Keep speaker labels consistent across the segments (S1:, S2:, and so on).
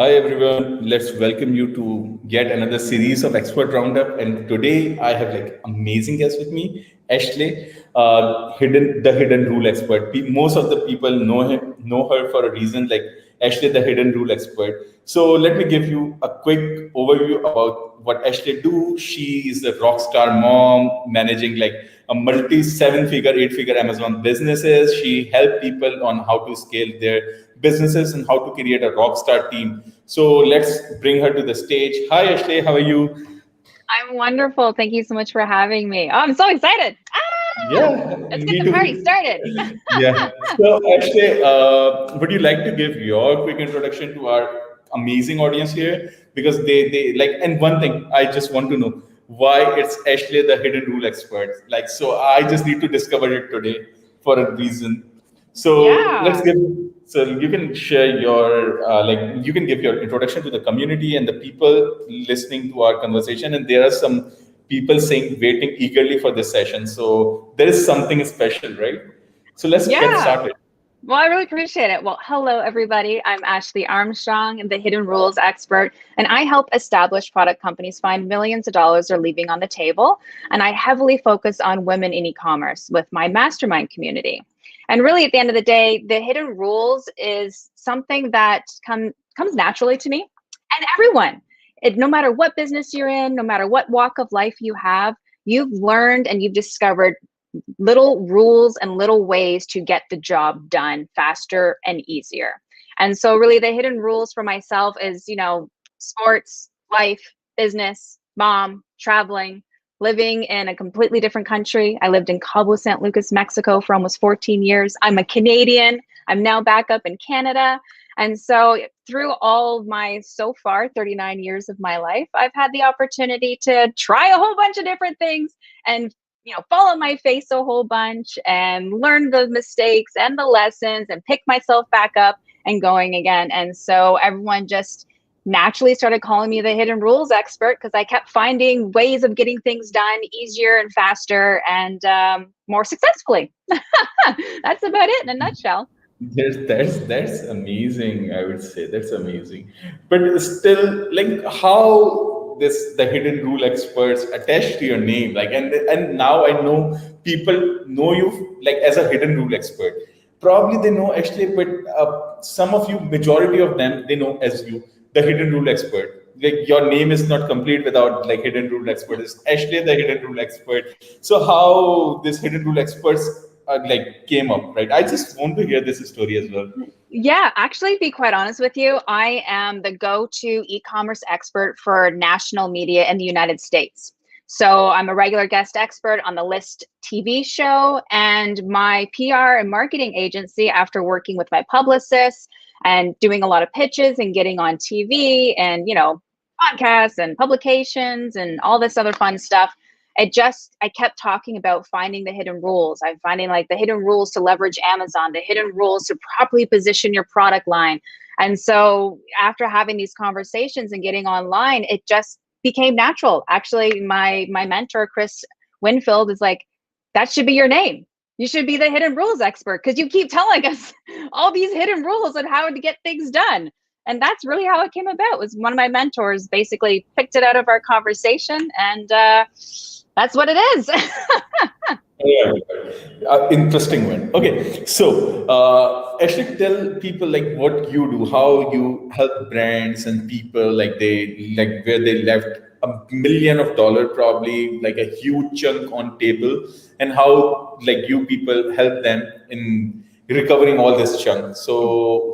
S1: Hi everyone, let's welcome you to yet another series of Expert Roundup. And today I have like amazing guest with me, Ashley, the hidden rule expert. Most of the people know her for a reason, like Ashley, the hidden rule expert. So let me give you a quick overview about what Ashley do. She is a rock star mom, managing like a multi seven-figure, eight-figure Amazon businesses. She help people on how to scale their businesses and how to create a rock star team. So let's bring her to the stage. Hi, Ashley. How are you?
S2: I'm wonderful. Thank you so much for having me. Oh, I'm so excited.
S1: Yeah,
S2: Let's get
S1: me
S2: the party
S1: too.
S2: started.
S1: Yeah. So, Ashley, would you like to give your quick introduction to our amazing audience here? Because they like, and one thing I just want to know why it's Ashley, the hidden rule expert. Like, so I just need to discover it today for a reason. So let's
S2: Yeah.
S1: give. So you can share your you can give your introduction to the community and the people listening to our conversation. And there are some people saying waiting eagerly for this session. So there is something special, right? So let's get
S2: Yeah.
S1: started.
S2: Well, I really appreciate it. Well, hello, everybody. I'm Ashley Armstrong, the hidden rules expert, and I help established product companies find millions of dollars they're leaving on the table. And I heavily focus on women in e-commerce with my mastermind community. And really, at the end of the day, the hidden rules is something that comes naturally to me and everyone. No matter what business you're in, no matter what walk of life you have, you've learned and you've discovered little rules and little ways to get the job done faster and easier. And so really the hidden rules for myself is, sports, life, business, mom, traveling, living in a completely different country. I lived in Cabo San Lucas, Mexico for almost 14 years. I'm a Canadian. I'm now back up in Canada. And so through all of my so far 39 years of my life, I've had the opportunity to try a whole bunch of different things and fall on my face a whole bunch and learn the mistakes and the lessons and pick myself back up and going again. And so everyone just naturally started calling me the hidden rules expert because I kept finding ways of getting things done easier and faster and more successfully. That's about it in a nutshell.
S1: That's amazing. I would say that's amazing. But still, like how this the hidden rule experts attached to your name, like and now I know people know you like as a hidden rule expert. Probably they know actually, but some of you, majority of them, they know as you the hidden rule expert. Like your name is not complete without like hidden rule expert. It's actually the hidden rule expert. So how this hidden rule experts like came up, right? I just want to hear this story as well.
S2: Yeah, actually, to be quite honest with you, I am the go-to e-commerce expert for national media in the United States. So I'm a regular guest expert on the List TV show, and my PR and marketing agency, after working with my publicist and doing a lot of pitches and getting on TV and, podcasts and publications and all this other fun stuff, I kept talking about finding the hidden rules. I'm finding like the hidden rules to leverage Amazon, the hidden rules to properly position your product line. And so after having these conversations and getting online, it just became natural. Actually, my mentor, Chris Winfield, is like, that should be your name. You should be the hidden rules expert because you keep telling us all these hidden rules on how to get things done. And that's really how it came about. Was one of my mentors basically picked it out of our conversation, and that's what it is.
S1: Yeah, interesting one. Okay, so actually tell people like what you do, how you help brands and people like they like where they left $1 million probably like a huge chunk on table, and how like you people help them in recovering all this chunk. So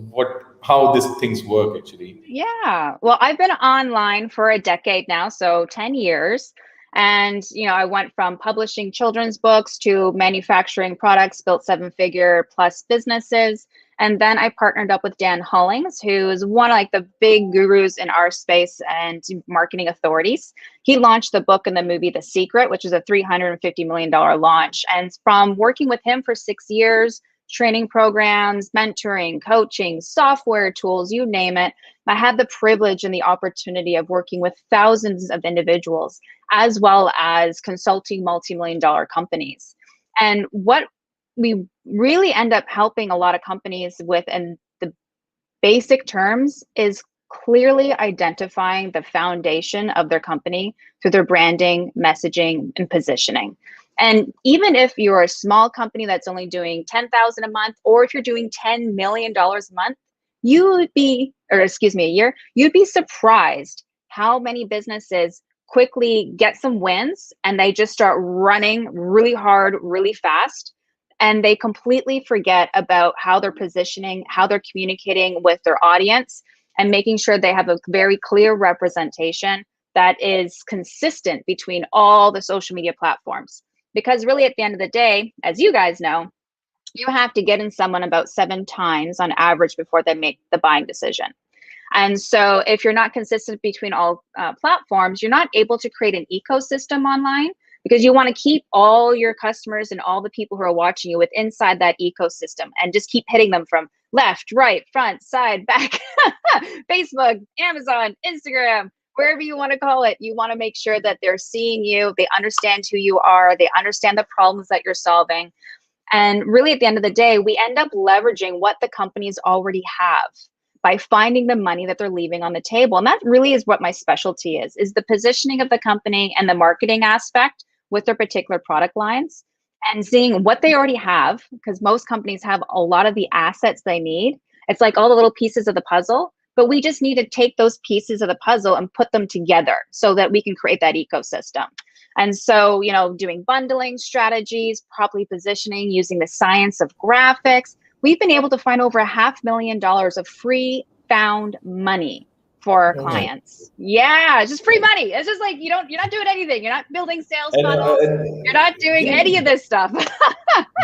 S1: what how these things work actually?
S2: Yeah. Well, I've been online for a decade now, so 10 years. And, I went from publishing children's books to manufacturing products, built seven-figure plus businesses. And then I partnered up with Dan Hollings, who is one of like the big gurus in our space and marketing authorities. He launched the book and the movie The Secret, which is a $350 million launch. And from working with him for 6 years, training programs, mentoring, coaching, software tools, you name it, I had the privilege and the opportunity of working with thousands of individuals, as well as consulting multi-million dollar companies. And what we really end up helping a lot of companies with, and the basic terms is clearly identifying the foundation of their company through their branding, messaging, and positioning. And even if you're a small company that's only doing 10,000 a month, or if you're doing $10 million a month, a year, you'd be surprised how many businesses quickly get some wins and they just start running really hard, really fast. And they completely forget about how they're positioning, how they're communicating with their audience, and making sure they have a very clear representation that is consistent between all the social media platforms. Because really, at the end of the day, as you guys know, you have to get in someone about 7 times on average before they make the buying decision. And so if you're not consistent between all platforms, you're not able to create an ecosystem online, because you want to keep all your customers and all the people who are watching you with inside that ecosystem and just keep hitting them from left, right, front, side, back, Facebook, Amazon, Instagram, wherever you want to call it. You want to make sure that they're seeing you, they understand who you are, they understand the problems that you're solving. And really, at the end of the day, we end up leveraging what the companies already have by finding the money that they're leaving on the table. And that really is what my specialty is the positioning of the company and the marketing aspect with their particular product lines, and seeing what they already have, because most companies have a lot of the assets they need. It's like all the little pieces of the puzzle, but we just need to take those pieces of the puzzle and put them together so that we can create that ecosystem. And so, doing bundling strategies, properly positioning, using the science of graphics, we've been able to find over $500,000 of free found money for our clients. Yeah, just free money. It's just like you're not doing anything. You're not building sales funnels. You're not doing any of this stuff.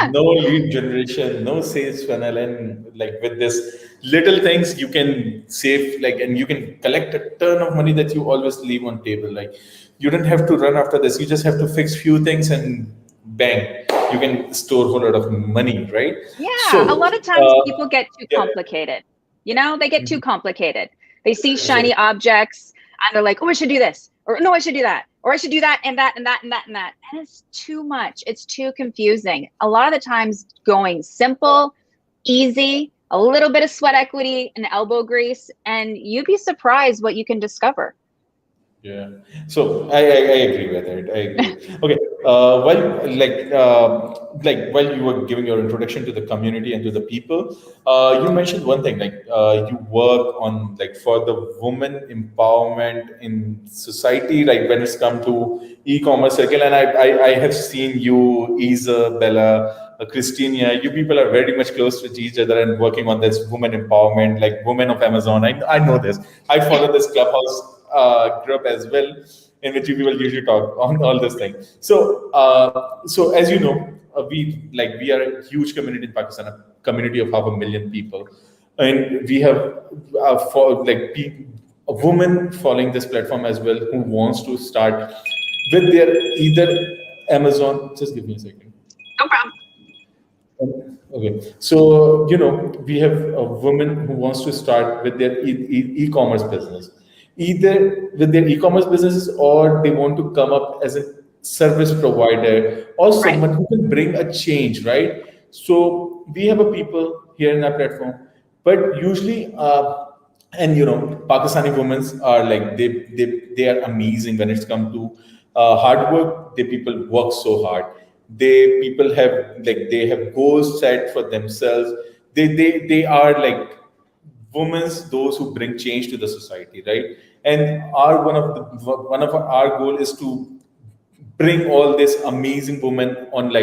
S1: No lead generation, no sales funnel, and like with this little things you can save, like, and you can collect a ton of money that you always leave on table. Like, you don't have to run after this. You just have to fix few things and bang, you can store a whole lot of money, right?
S2: Yeah, a
S1: So,
S2: lot of times people get too
S1: yeah.
S2: complicated. They get too complicated. They see
S1: So,
S2: shiny objects and they're like, oh, I should do this, or no, I should do that, or I should do that and that and that and that and that. And it's too much. It's too confusing. A lot of the times going simple, easy, a little bit of sweat equity and elbow grease, and you'd be surprised what you can discover.
S1: yeah, so I agree with it. I agree. Okay, while you were giving your introduction to the community and to the people, you mentioned one thing, like, you work on, like, for the women empowerment in society, like when it's come to e-commerce circle, and I have seen you, Isabella, Christina, you people are very much close with each other and working on this women empowerment, like women of Amazon. I know this. I follow this clubhouse group as well, in which you people usually talk on all this thing. So as you know, we are a huge community in Pakistan, a community of 500,000 people, and we have for like a woman following this platform as well, who wants to start with their either Amazon. Just give me a second.
S2: No problem.
S1: Okay, so we have a woman who wants to start with their e-commerce business, either with their e-commerce businesses, or they want to come up as a service provider or
S2: Right.
S1: someone who can bring a change, right? So we have a people here in our platform, but usually, and Pakistani women are like, they are amazing when it's come to hard work. They people work so hard. They have goals set for themselves. They are like women, those who bring change to the society, right? And our goal is to bring all this amazing women on,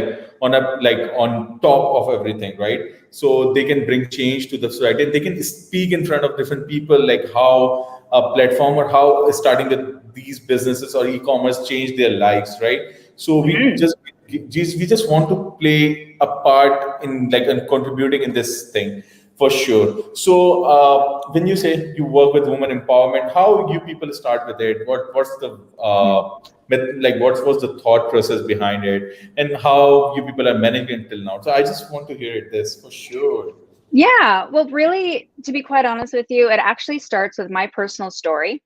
S1: on top of everything, right? So they can bring change to the society, and they can speak in front of different people, like how a platform or how starting these businesses or e-commerce change their lives, right? So we just want to play a part in, like, in contributing in this thing, for sure. So when you say you work with women empowerment, how you people start with it? What's the what was the thought process behind it, and how you people are managing it till now? So I just want to hear this for sure.
S2: Yeah, well, really, to be quite honest with you, it actually starts with my personal story.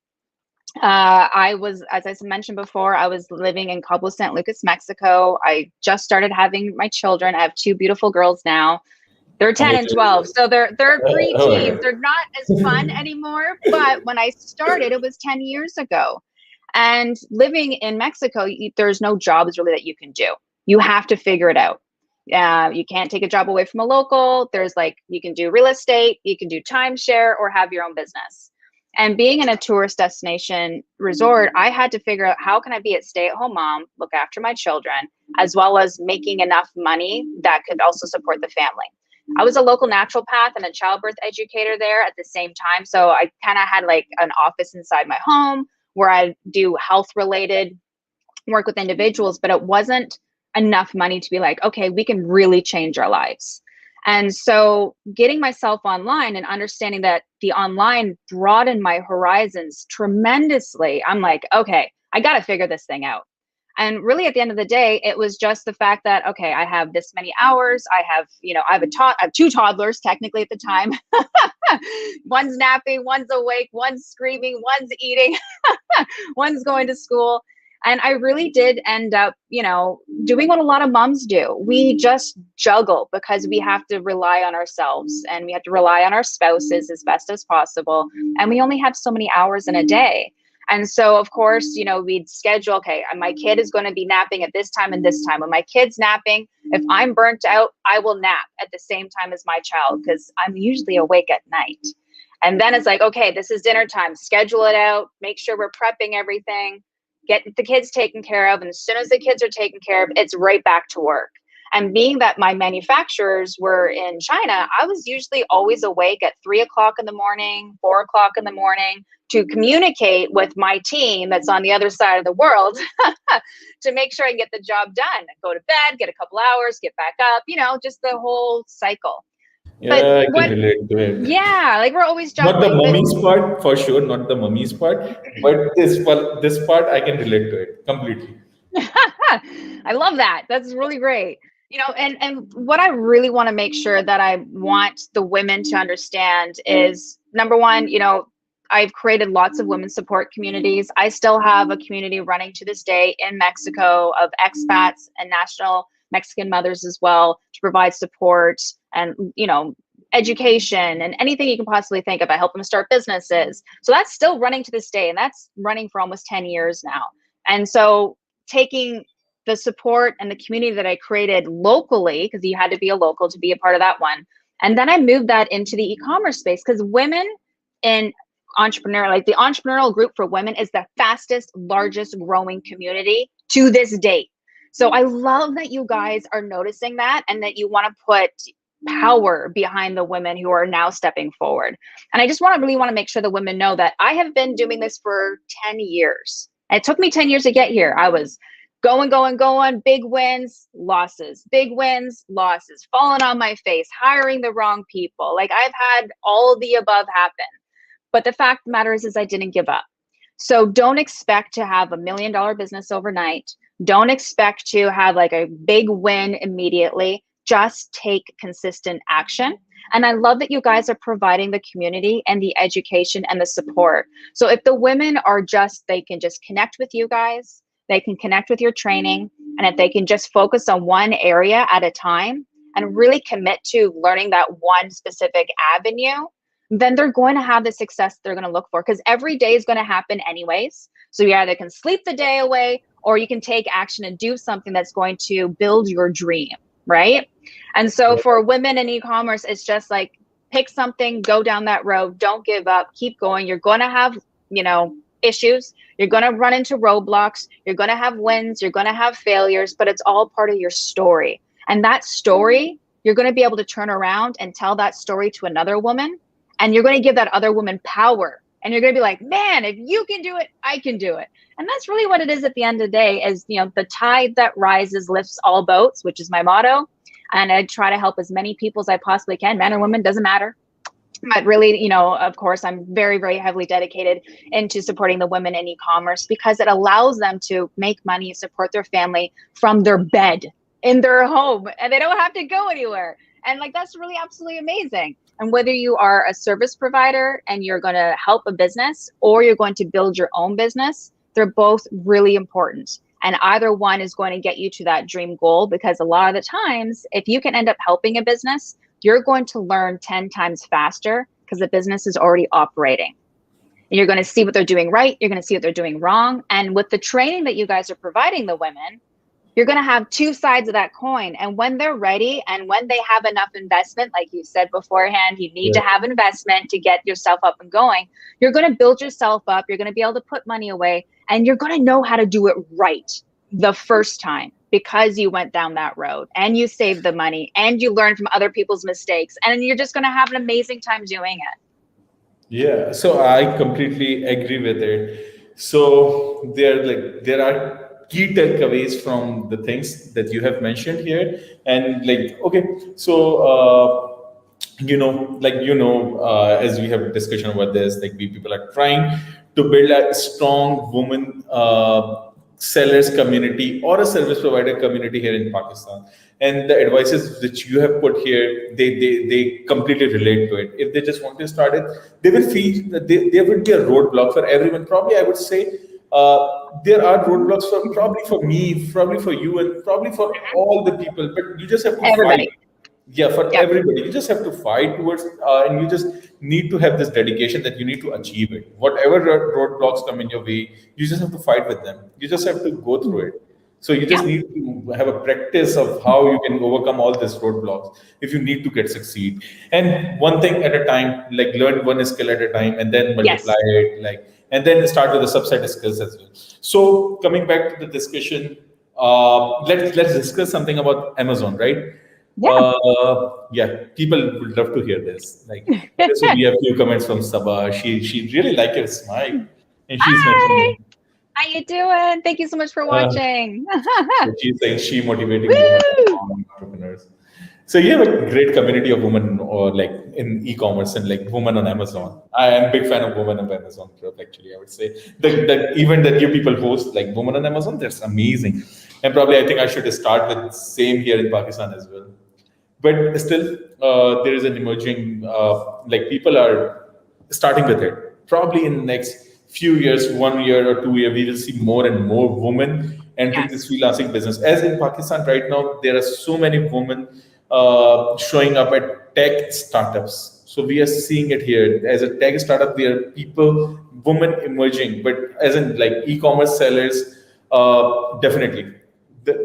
S2: As I mentioned before, I was living in Cabo San Lucas, Mexico. I just started having my children. I have 2 beautiful girls now. They're 10 and 12. So they're
S1: Oh my
S2: preteens.
S1: God.
S2: They're not as fun anymore. But when I started, it was 10 years ago. And living in Mexico, there's no jobs really that you can do. You have to figure it out. You can't take a job away from a local. There's like, you can do real estate, you can do timeshare, or have your own business. And being in a tourist destination resort, I had to figure out, how can I be a stay-at-home mom, look after my children, as well as making enough money that could also support the family. I was a local naturopath and a childbirth educator there at the same time. So I kind of had like an office inside my home where I do health related work with individuals, but it wasn't enough money to be like, okay, we can really change our lives. And so getting myself online and understanding that the online broadened my horizons tremendously. I'm like, okay, I got to figure this thing out. And really at the end of the day, it was just the fact that, okay, I have this many hours. I have, I have two toddlers technically at the time. One's napping, one's awake, one's screaming, one's eating, one's going to school. And I really did end up, doing what a lot of moms do. We just juggle because we have to rely on ourselves and we have to rely on our spouses as best as possible. And we only have so many hours in a day. And so, of course, we'd schedule, okay, my kid is going to be napping at this time and this time. When my kid's napping, if I'm burnt out, I will nap at the same time as my child because I'm usually awake at night. And then it's like, okay, this is dinner time. Schedule it out. Make sure we're prepping everything. Get the kids taken care of. And as soon as the kids are taken care of, it's right back to work. And being that my manufacturers were in China, I was usually always awake at 3 o'clock in the morning, 4 o'clock in the morning to communicate with my team that's on the other side of the world to make sure I can get the job done. Go to bed, get a couple hours, get back up, just the whole cycle. But
S1: Yeah, I can relate to it.
S2: yeah, like we're always
S1: Not the
S2: juggling, but
S1: mummies part, for sure, not the mummies part, but this part I can relate to it completely.
S2: I love that. That's really great. And what I really want to make sure that I want the women to understand is number one, I've created lots of women support communities. I still have a community running to this day in Mexico of expats and national Mexican mothers as well to provide support and, education and anything you can possibly think of. I help them start businesses. So that's still running to this day. And that's running for almost 10 years now. And so taking the support and the community that I created locally, because you had to be a local to be a part of that one. And then I moved that into the e-commerce space because women in like the entrepreneurial group for women is the fastest, largest growing community to this date. So I love that you guys are noticing that and that you want to put power behind the women who are now stepping forward. And I just really want to make sure the women know that I have been doing this for 10 years. And it took me 10 years to get here. I was going, big wins, losses, big wins, losses, falling on my face, hiring the wrong people. Like I've had all of the above happen. But the fact of the matter is I didn't give up. So don't expect to have $1 million business overnight. Don't expect to have like a big win immediately. Just take consistent action. And I love that you guys are providing the community and the education and the support. So if the women are they can just connect with you guys, they can connect with your training, and if they can just focus on one area at a time and really commit to learning that one specific avenue, then they're going to have the success they're going to look for because every day is going to happen anyways. So you either can sleep the day away or you can take action and do something that's going to build your dream, right? And so for women in e-commerce, it's just like pick something, go down that road, don't give up, keep going. You're going to have, issues. You're going to run into roadblocks. You're going to have wins. You're going to have failures, but it's all part of your story. And that story, you're going to be able to turn around and tell that story to another woman. And you're going to give that other woman power. And you're going to be like, man, if you can do it, I can do it. And that's really what it is at the end of the day is, the tide that rises lifts all boats, which is my motto. And I try to help as many people as I possibly can, men or women, doesn't matter. But really, of course, I'm very, very heavily dedicated into supporting the women in e-commerce because it allows them to make money, support their family from their bed in their home, and they don't have to go anywhere. And like, that's really absolutely amazing. And whether you are a service provider and you're going to help a business or you're going to build your own business, they're both really important. And either one is going to get you to that dream goal because a lot of the times, if you can end up helping a business, you're going to learn 10 times faster because the business is already operating. And you're going to see what they're doing right. You're going to see what they're doing wrong. And with the training that you guys are providing the women, you're going to have two sides of that coin. And when they're ready and when they have enough investment, like you said beforehand, you need to have investment to get yourself up and going. You're going to build yourself up. You're going to be able to put money away, and you're going to know how to do it right the first time because you went down that road and you saved the money and you learned from other people's mistakes, and you're just going to have an amazing time doing it.
S1: Yeah, so I completely agree with it. So there are key takeaways from the things that you have mentioned here, and like okay, so as we have a discussion about this, like we people are trying to build a strong woman sellers community or a service provider community here in Pakistan. And the advices which you have put here, they completely relate to it. If they just want to start it, they will feel that there would be a roadblock for everyone. Probably, I would say there are roadblocks for probably for me, probably for you, and probably for all the people. But you just have to fight.
S2: Everybody.
S1: Yeah, for
S2: Yep.
S1: everybody, you just have to fight towards, and you just need to have this dedication that you need to achieve it. Whatever roadblocks come in your way, you just have to fight with them. You just have to go through it. So you just
S2: Yep.
S1: need to have a practice of how you can overcome all these roadblocks if you need to get succeed. And one thing at a time, like learn one skill at a time, and then multiply
S2: Yes.
S1: it, like, and then start with the subset skills as well. So coming back to the discussion, let's discuss something about Amazon, right?
S2: Yeah.
S1: Yeah, people would love to hear this. Like, okay, so we have few comments from Sabah. She really liked your smile, and she's
S2: Hi.
S1: mentioning.
S2: How you doing? Thank you so much for
S1: Uh,
S2: watching.
S1: so she's saying she motivating women
S2: Woo!
S1: entrepreneurs. So you have a great community of women, or like in e-commerce and like women on Amazon. I am a big fan of women on Amazon. Actually, I would say the event that you people host, like women on Amazon, that's amazing. And probably I think I should start with same here in Pakistan as well. But still, there is an emerging like people are starting with it. Probably in the next few years, 1 year or 2 year, we will see more and more women entering this
S2: Yes.
S1: freelancing business. As in Pakistan right now, there are so many women showing up at tech startups. So we are seeing it here as a tech startup. There are people, women emerging, but as in like e-commerce sellers, definitely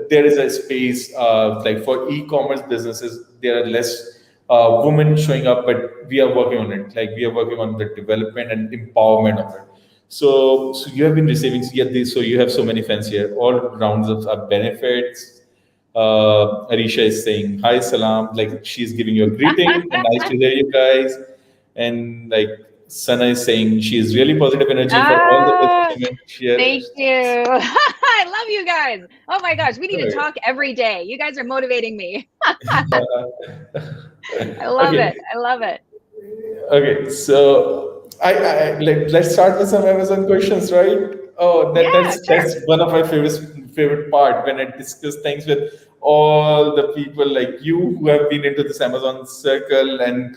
S1: there is a space like for e-commerce businesses. There are less women showing up, but we are working on it. Like we are working on the development and empowerment of it. So you have been receiving, yeah, so you have so many fans here. All rounds of benefits. Arisha is saying hi, salam. Like she's giving you a greeting and nice to hear you guys. And like Sana is saying she is really positive energy for all the
S2: Ah,
S1: women here.
S2: thank you. I love you guys. Oh my gosh, we need to talk every day. You guys are motivating me. I love
S1: Okay,
S2: it. I love it.
S1: okay. So let's start with some Amazon questions, right? Oh,
S2: Yeah, sure.
S1: that's one of my favorite part when I discuss things with all the people like you who have been into this Amazon circle and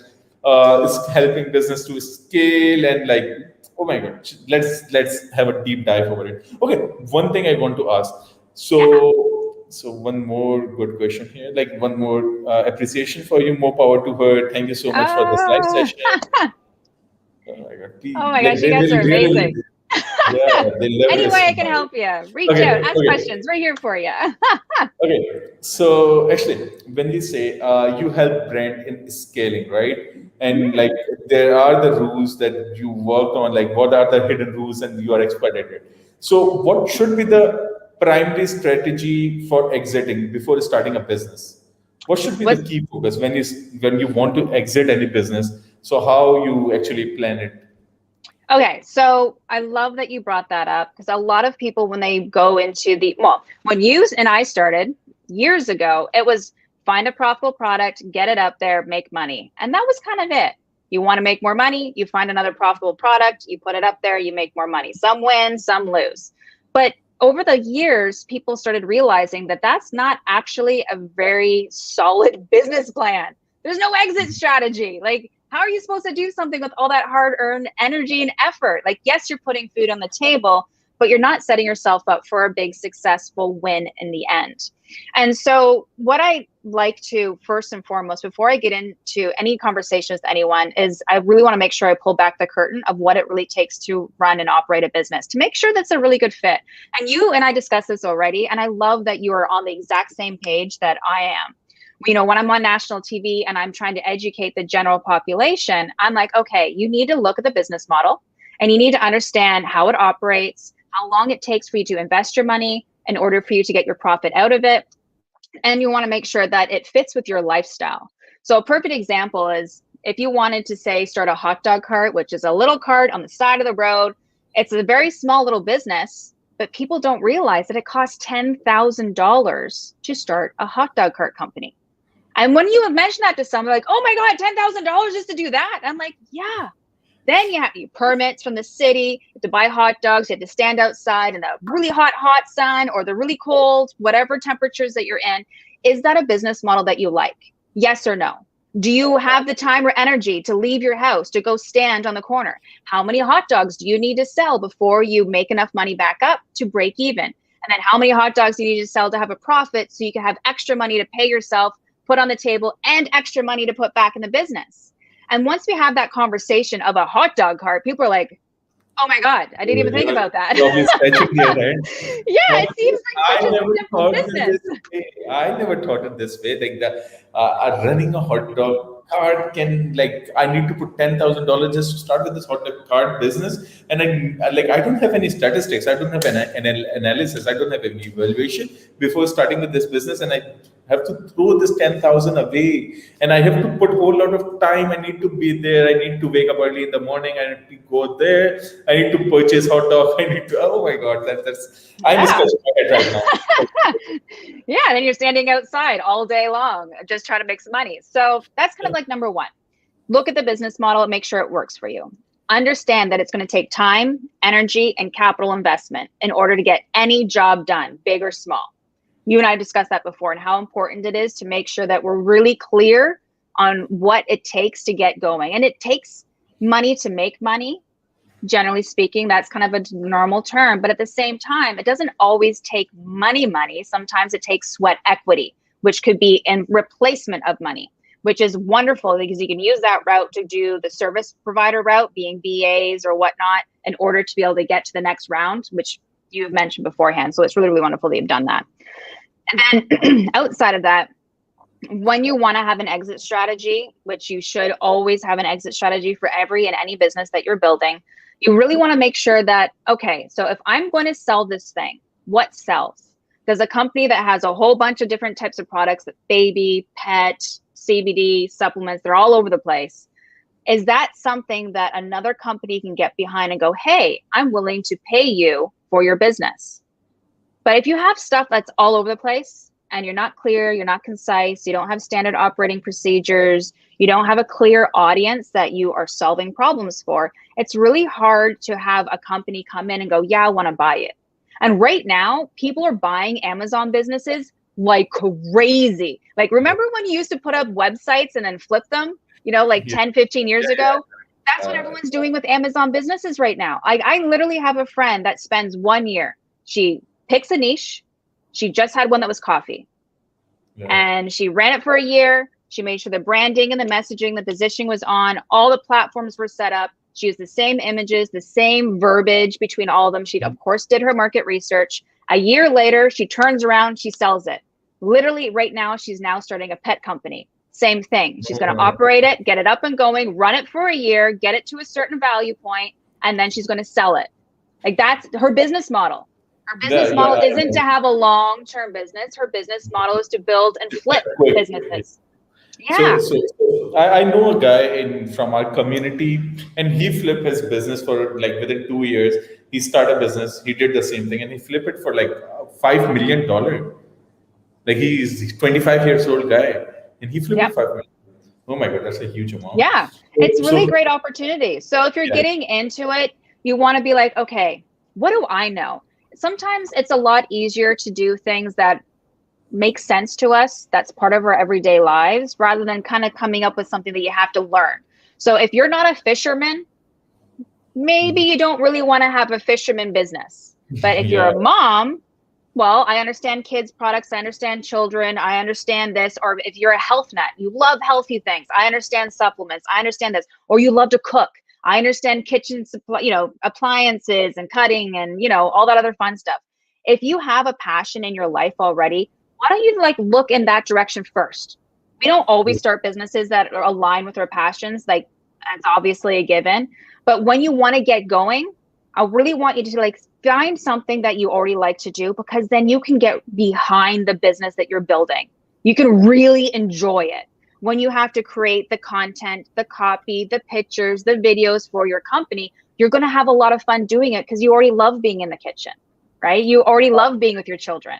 S1: is helping business to scale and like, oh my god, let's have a deep dive over it. Okay, one thing I want to ask.
S2: Yeah.
S1: So one more good question here, like one more appreciation for you. More power to her. Thank you so much for this live
S2: Oh,
S1: session. Oh my God.
S2: oh my
S1: Like
S2: gosh, you guys are
S1: they really,
S2: amazing.
S1: yeah, they love
S2: Any
S1: your
S2: way I can
S1: smile.
S2: help you, reach
S1: Okay,
S2: out, ask
S1: okay,
S2: questions. We're here for you.
S1: okay. So actually, when we say you help brand in scaling, right? And like
S2: Mhm.
S1: there are the rules that you worked on, like what are the hidden rules and you are expert at it. So what should be the primary strategy for exiting before starting a business? What should be the
S2: Was
S1: key focus when you want to exit any business? So how you actually plan it?
S2: Okay, so I love that you brought that up because a lot of people, when they go into when you and I started years ago, it was find a profitable product, get it up there, make money. And that was kind of it. You want to make more money, you find another profitable product, you put it up there, you make more money. Some win, some lose. But over the years, people started realizing that that's not actually a very solid business plan. There's no exit strategy. Like, how are you supposed to do something with all that hard earned energy and effort? Like, yes, you're putting food on the table, but you're not setting yourself up for a big successful win in the end. And so what I like to first and foremost, before I get into any conversations with anyone, is I really want to make sure I pull back the curtain of what it really takes to run and operate a business, to make sure that's a really good fit. And you and I discussed this already, and I love that you are on the exact same page that I am. When I'm on national TV and I'm trying to educate the general population, I'm like, okay, you need to look at the business model and you need to understand how it operates, how long it takes for you to invest your money in order for you to get your profit out of it. And you want to make sure that it fits with your lifestyle. So a perfect example is if you wanted to, say, start a hot dog cart, which is a little cart on the side of the road. It's a very small little business, but people don't realize that it costs $10,000 to start a hot dog cart company. And when you mention that to someone, like, oh my God, $10,000 just to do that. I'm like, yeah. Then you have permits from the city to buy hot dogs. You have to stand outside in the really hot sun or the really cold, whatever temperatures that you're in. Is that a business model that you like? Yes or no? Do you have the time or energy to leave your house to go stand on the corner? How many hot dogs do you need to sell before you make enough money back up to break even? And then how many hot dogs do you need to sell to have a profit so you can have extra money to pay yourself, put on the table, and extra money to put back in the business? And once we have that conversation of a hot dog cart, people are like, oh my God, I didn't even think about that.
S1: Yeah,
S2: it seems like such a simple business.
S1: I never thought it this way. Like running a hot dog cart I need to put $10,000 just to start with this hot dog cart business. And I don't have any statistics. I don't have an analysis. I don't have any evaluation before starting with this business. And I have to throw this 10,000 away, and I have to put a whole lot of time. I need to be there. I need to wake up early in the morning. I need to go there. I need to purchase hot dog. I need to. Oh my God, I'm scratching my head right now.
S2: Yeah, and then you're standing outside all day long, just trying to make some money. So that's kind of like number one. Look at the business model and make sure it works for you. Understand that it's going to take time, energy, and capital investment in order to get any job done, big or small. You and I discussed that before, and how important it is to make sure that we're really clear on what it takes to get going. And it takes money to make money. Generally speaking, that's kind of a normal term. But at the same time, it doesn't always take money. Sometimes it takes sweat equity, which could be in replacement of money, which is wonderful because you can use that route to do the service provider route, being BAs or whatnot, in order to be able to get to the next round, which you've mentioned beforehand. So it's really, really wonderful that you've done that. And then outside of that, when you want to have an exit strategy, which you should always have an exit strategy for every and any business that you're building, you really want to make sure that, okay, so if I'm going to sell this thing, what sells? There's a company that has a whole bunch of different types of products, baby, pet, CBD, supplements, they're all over the place. Is that something that another company can get behind and go, hey, I'm willing to pay you for your business? But if you have stuff that's all over the place and you're not clear, you're not concise, you don't have standard operating procedures, you don't have a clear audience that you are solving problems for, it's really hard to have a company come in and go, yeah, I want to buy it. And right now, people are buying Amazon businesses like crazy. Like, remember when you used to put up websites and then flip them, 10, 15 years ago? That's what everyone's doing with Amazon businesses right now. I literally have a friend that spends 1 year. She picks a niche. She just had one that was coffee. Yeah. And she ran it for a year. She made sure the branding and the messaging, the positioning was on. All the platforms were set up. She used the same images, the same verbiage between all of them. She, of course, did her market research. A year later, she turns around, she sells it. Literally right now, she's now starting a pet company. Same thing. She's going to operate it, get it up and going, run it for a year, get it to a certain value point, and then she's going to sell it. Like, that's her business model. Her business model isn't to have a long-term business. Her business model is to build and flip businesses. Yeah.
S1: So I know a guy from our community, and he flipped his business for within 2 years. He started a business. He did the same thing, and he flipped it for $5 million. He's 25 years old guy, and he flipped it $5 million. Oh my God, that's a huge amount.
S2: Yeah, it's really great opportunity. So if you're getting into it, you want to be like, okay, what do I know? Sometimes it's a lot easier to do things that make sense to us, that's part of our everyday lives, rather than kind of coming up with something that you have to learn. So if you're not a fisherman, maybe you don't really want to have a fisherman business. But if you're
S1: Yeah.
S2: a mom, well, I understand kids products, I understand children, I understand this. Or if you're a health nut, you love healthy things, I understand supplements, I understand this. Or you love to cook, I understand kitchen supply, appliances and cutting and all that other fun stuff. If you have a passion in your life already, why don't you like look in that direction first? We don't always start businesses that are aligned with our passions, like that's obviously a given. But when you want to get going, I really want you to like find something that you already like to do, because then you can get behind the business that you're building. You can really enjoy it. When you have to create the content, the copy, the pictures, the videos for your company, you're going to have a lot of fun doing it because you already love being in the kitchen, right? You already love being with your children.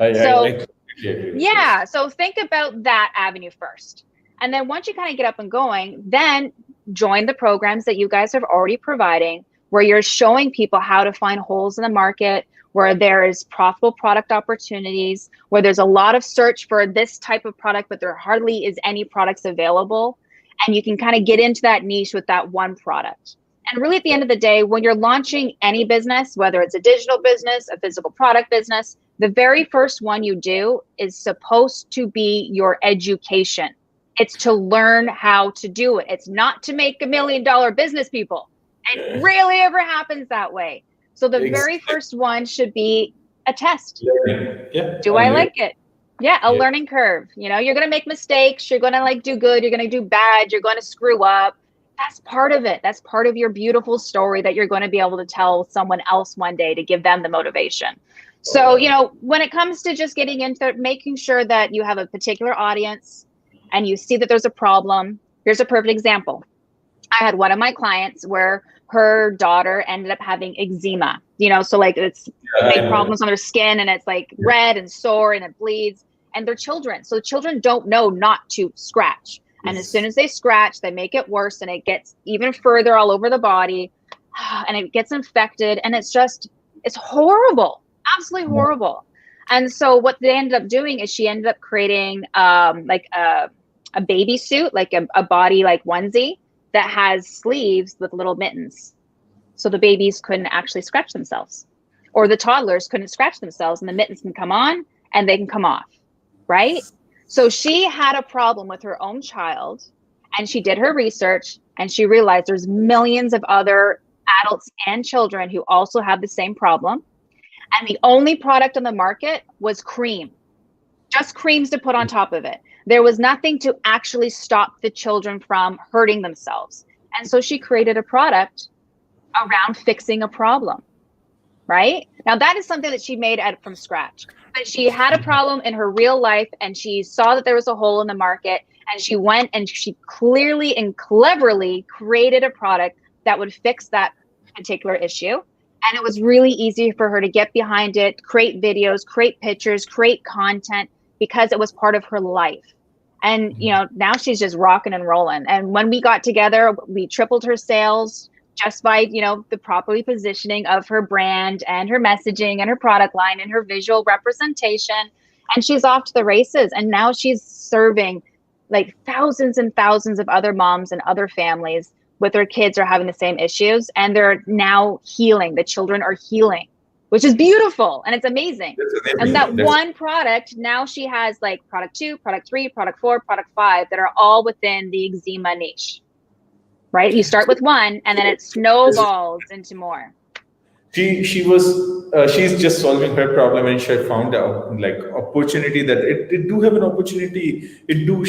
S1: I
S2: So
S1: completely agree with this.
S2: yeah, so think about that avenue first. And then once you kind of get up and going, then join the programs that you guys are already providing, where you're showing people how to find holes in the market, where there is profitable product opportunities, where there's a lot of search for this type of product, but there hardly is any products available. And you can kind of get into that niche with that one product. And really, at the end of the day, when you're launching any business, whether it's a digital business, a physical product business, the very first one you do is supposed to be your education. It's to learn how to do it. It's not to make $1 million business, people. It rarely ever happens that way. So the very
S1: Exactly.
S2: first one should be a test.
S1: Yeah,
S2: Do
S1: I
S2: I
S1: live.
S2: like it? Yeah, a
S1: Yeah.
S2: learning curve. You're going to make mistakes. You're going to like do good. You're going to do bad. You're going to screw up. That's part of it. That's part of your beautiful story that you're going to be able to tell someone else one day to give them the motivation. So, when it comes to just getting into it, making sure that you have a particular audience and you see that there's a problem. Here's a perfect example. I had one of my clients where her daughter ended up having eczema, so like it's
S1: Yeah, I
S2: big
S1: know.
S2: problems on their skin and it's like red and sore and it bleeds, and they're children. So children don't know not to scratch. And as soon
S1: Yes.
S2: as they scratch, they make it worse and it gets even further all over the body and it gets infected. And it's horrible, absolutely horrible. And so what they ended up doing is she ended up creating like a baby suit, like a body like onesie that has sleeves with little mittens. So the babies couldn't actually scratch themselves, or the toddlers couldn't scratch themselves, and the mittens can come on and they can come off, right? So she had a problem with her own child, and she did her research and she realized there's millions of other adults and children who also have the same problem. And the only product on the market was cream, just creams to put on top of it. There was nothing to actually stop the children from hurting themselves. And so she created a product around fixing a problem, right? Now, that is something that she made from scratch. But she had a problem in her real life and she saw that there was a hole in the market. And she went and she clearly and cleverly created a product that would fix that particular issue. And it was really easy for her to get behind it, create videos, create pictures, create content, because it was part of her life. And, now she's just rocking and rolling. And when we got together, we tripled her sales just by, the properly positioning of her brand and her messaging and her product line and her visual representation. And she's off to the races. And now she's serving like thousands and thousands of other moms and other families with their kids are having the same issues. And they're now healing. The children are healing, which is beautiful. And it's amazing.
S1: That's
S2: And that
S1: amazing. That's
S2: one product, now she has like product 2, product 3, product 4, product 5 that are all within the eczema niche, right? You start with one and then it
S1: this
S2: snowballs into more.
S1: she's just solving her problem, and she found out like opportunity that it do have an opportunity.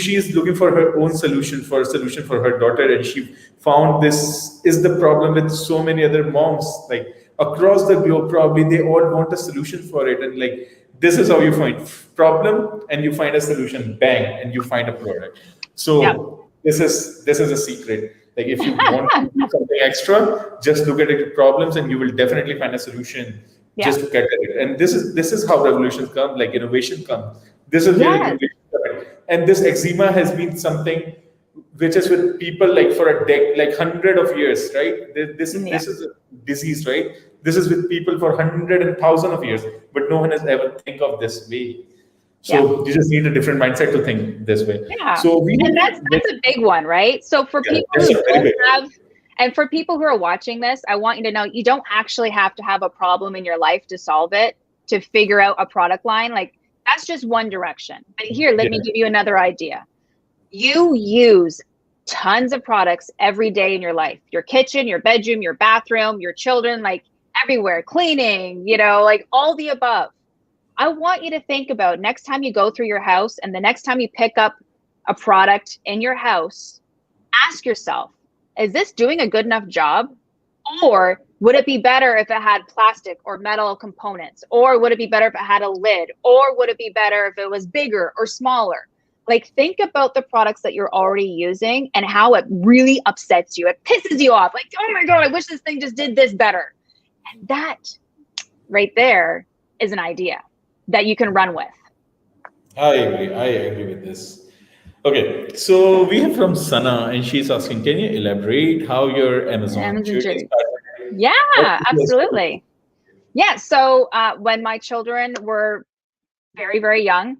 S1: She is looking for her own solution, for a solution for her daughter, and she found this is the problem with so many other moms like across the globe. Probably they all want a solution for it, and like this is how you find problem and you find a solution, bang, and you find a product.
S2: Yep.
S1: So this is a secret. Like if you want to do something extra, just look at your problems and you will definitely find a solution.
S2: Yeah.
S1: Just look at it. And this is how revolutions come, like innovation comes. This is where
S2: Yes.
S1: innovation comes. And this eczema has been something which is with people like for a decade, like 100 of years, right?
S2: Yeah.
S1: This is a disease, right? This is with people for 100 and 1,000 of years, but no one has ever think of this way.
S2: Yeah.
S1: So you just need a different mindset to think this way.
S2: Yeah.
S1: So we
S2: And that's a big one, right? So for
S1: yeah,
S2: people
S1: that's
S2: who
S1: a very
S2: don't
S1: big.
S2: have And for people who are watching this, I want you to know you don't actually have to have a problem in your life to solve it, to figure out a product line. Like that's just one direction. But here, let me
S1: Yeah.
S2: give you another idea. You use tons of products every day in your life, your kitchen, your bedroom, your bathroom, your children, like everywhere, cleaning, like all the above. I want you to think about next time you go through your house and the next time you pick up a product in your house, ask yourself, is this doing a good enough job? Or would it be better if it had plastic or metal components? Or would it be better if it had a lid? Or would it be better if it was bigger or smaller? Like, think about the products that you're already using and how it really upsets you. It pisses you off. Like, oh my God, I wish this thing just did this better. And that right there is an idea that you can run with.
S1: I agree. I agree with this. Okay, so we have from Sana, and she's asking, can you elaborate how your Amazon
S2: Amazon
S1: journey
S2: journey.
S1: started? What
S2: Yeah,
S1: was your story?
S2: absolutely. Yeah. So when my children were very, very young,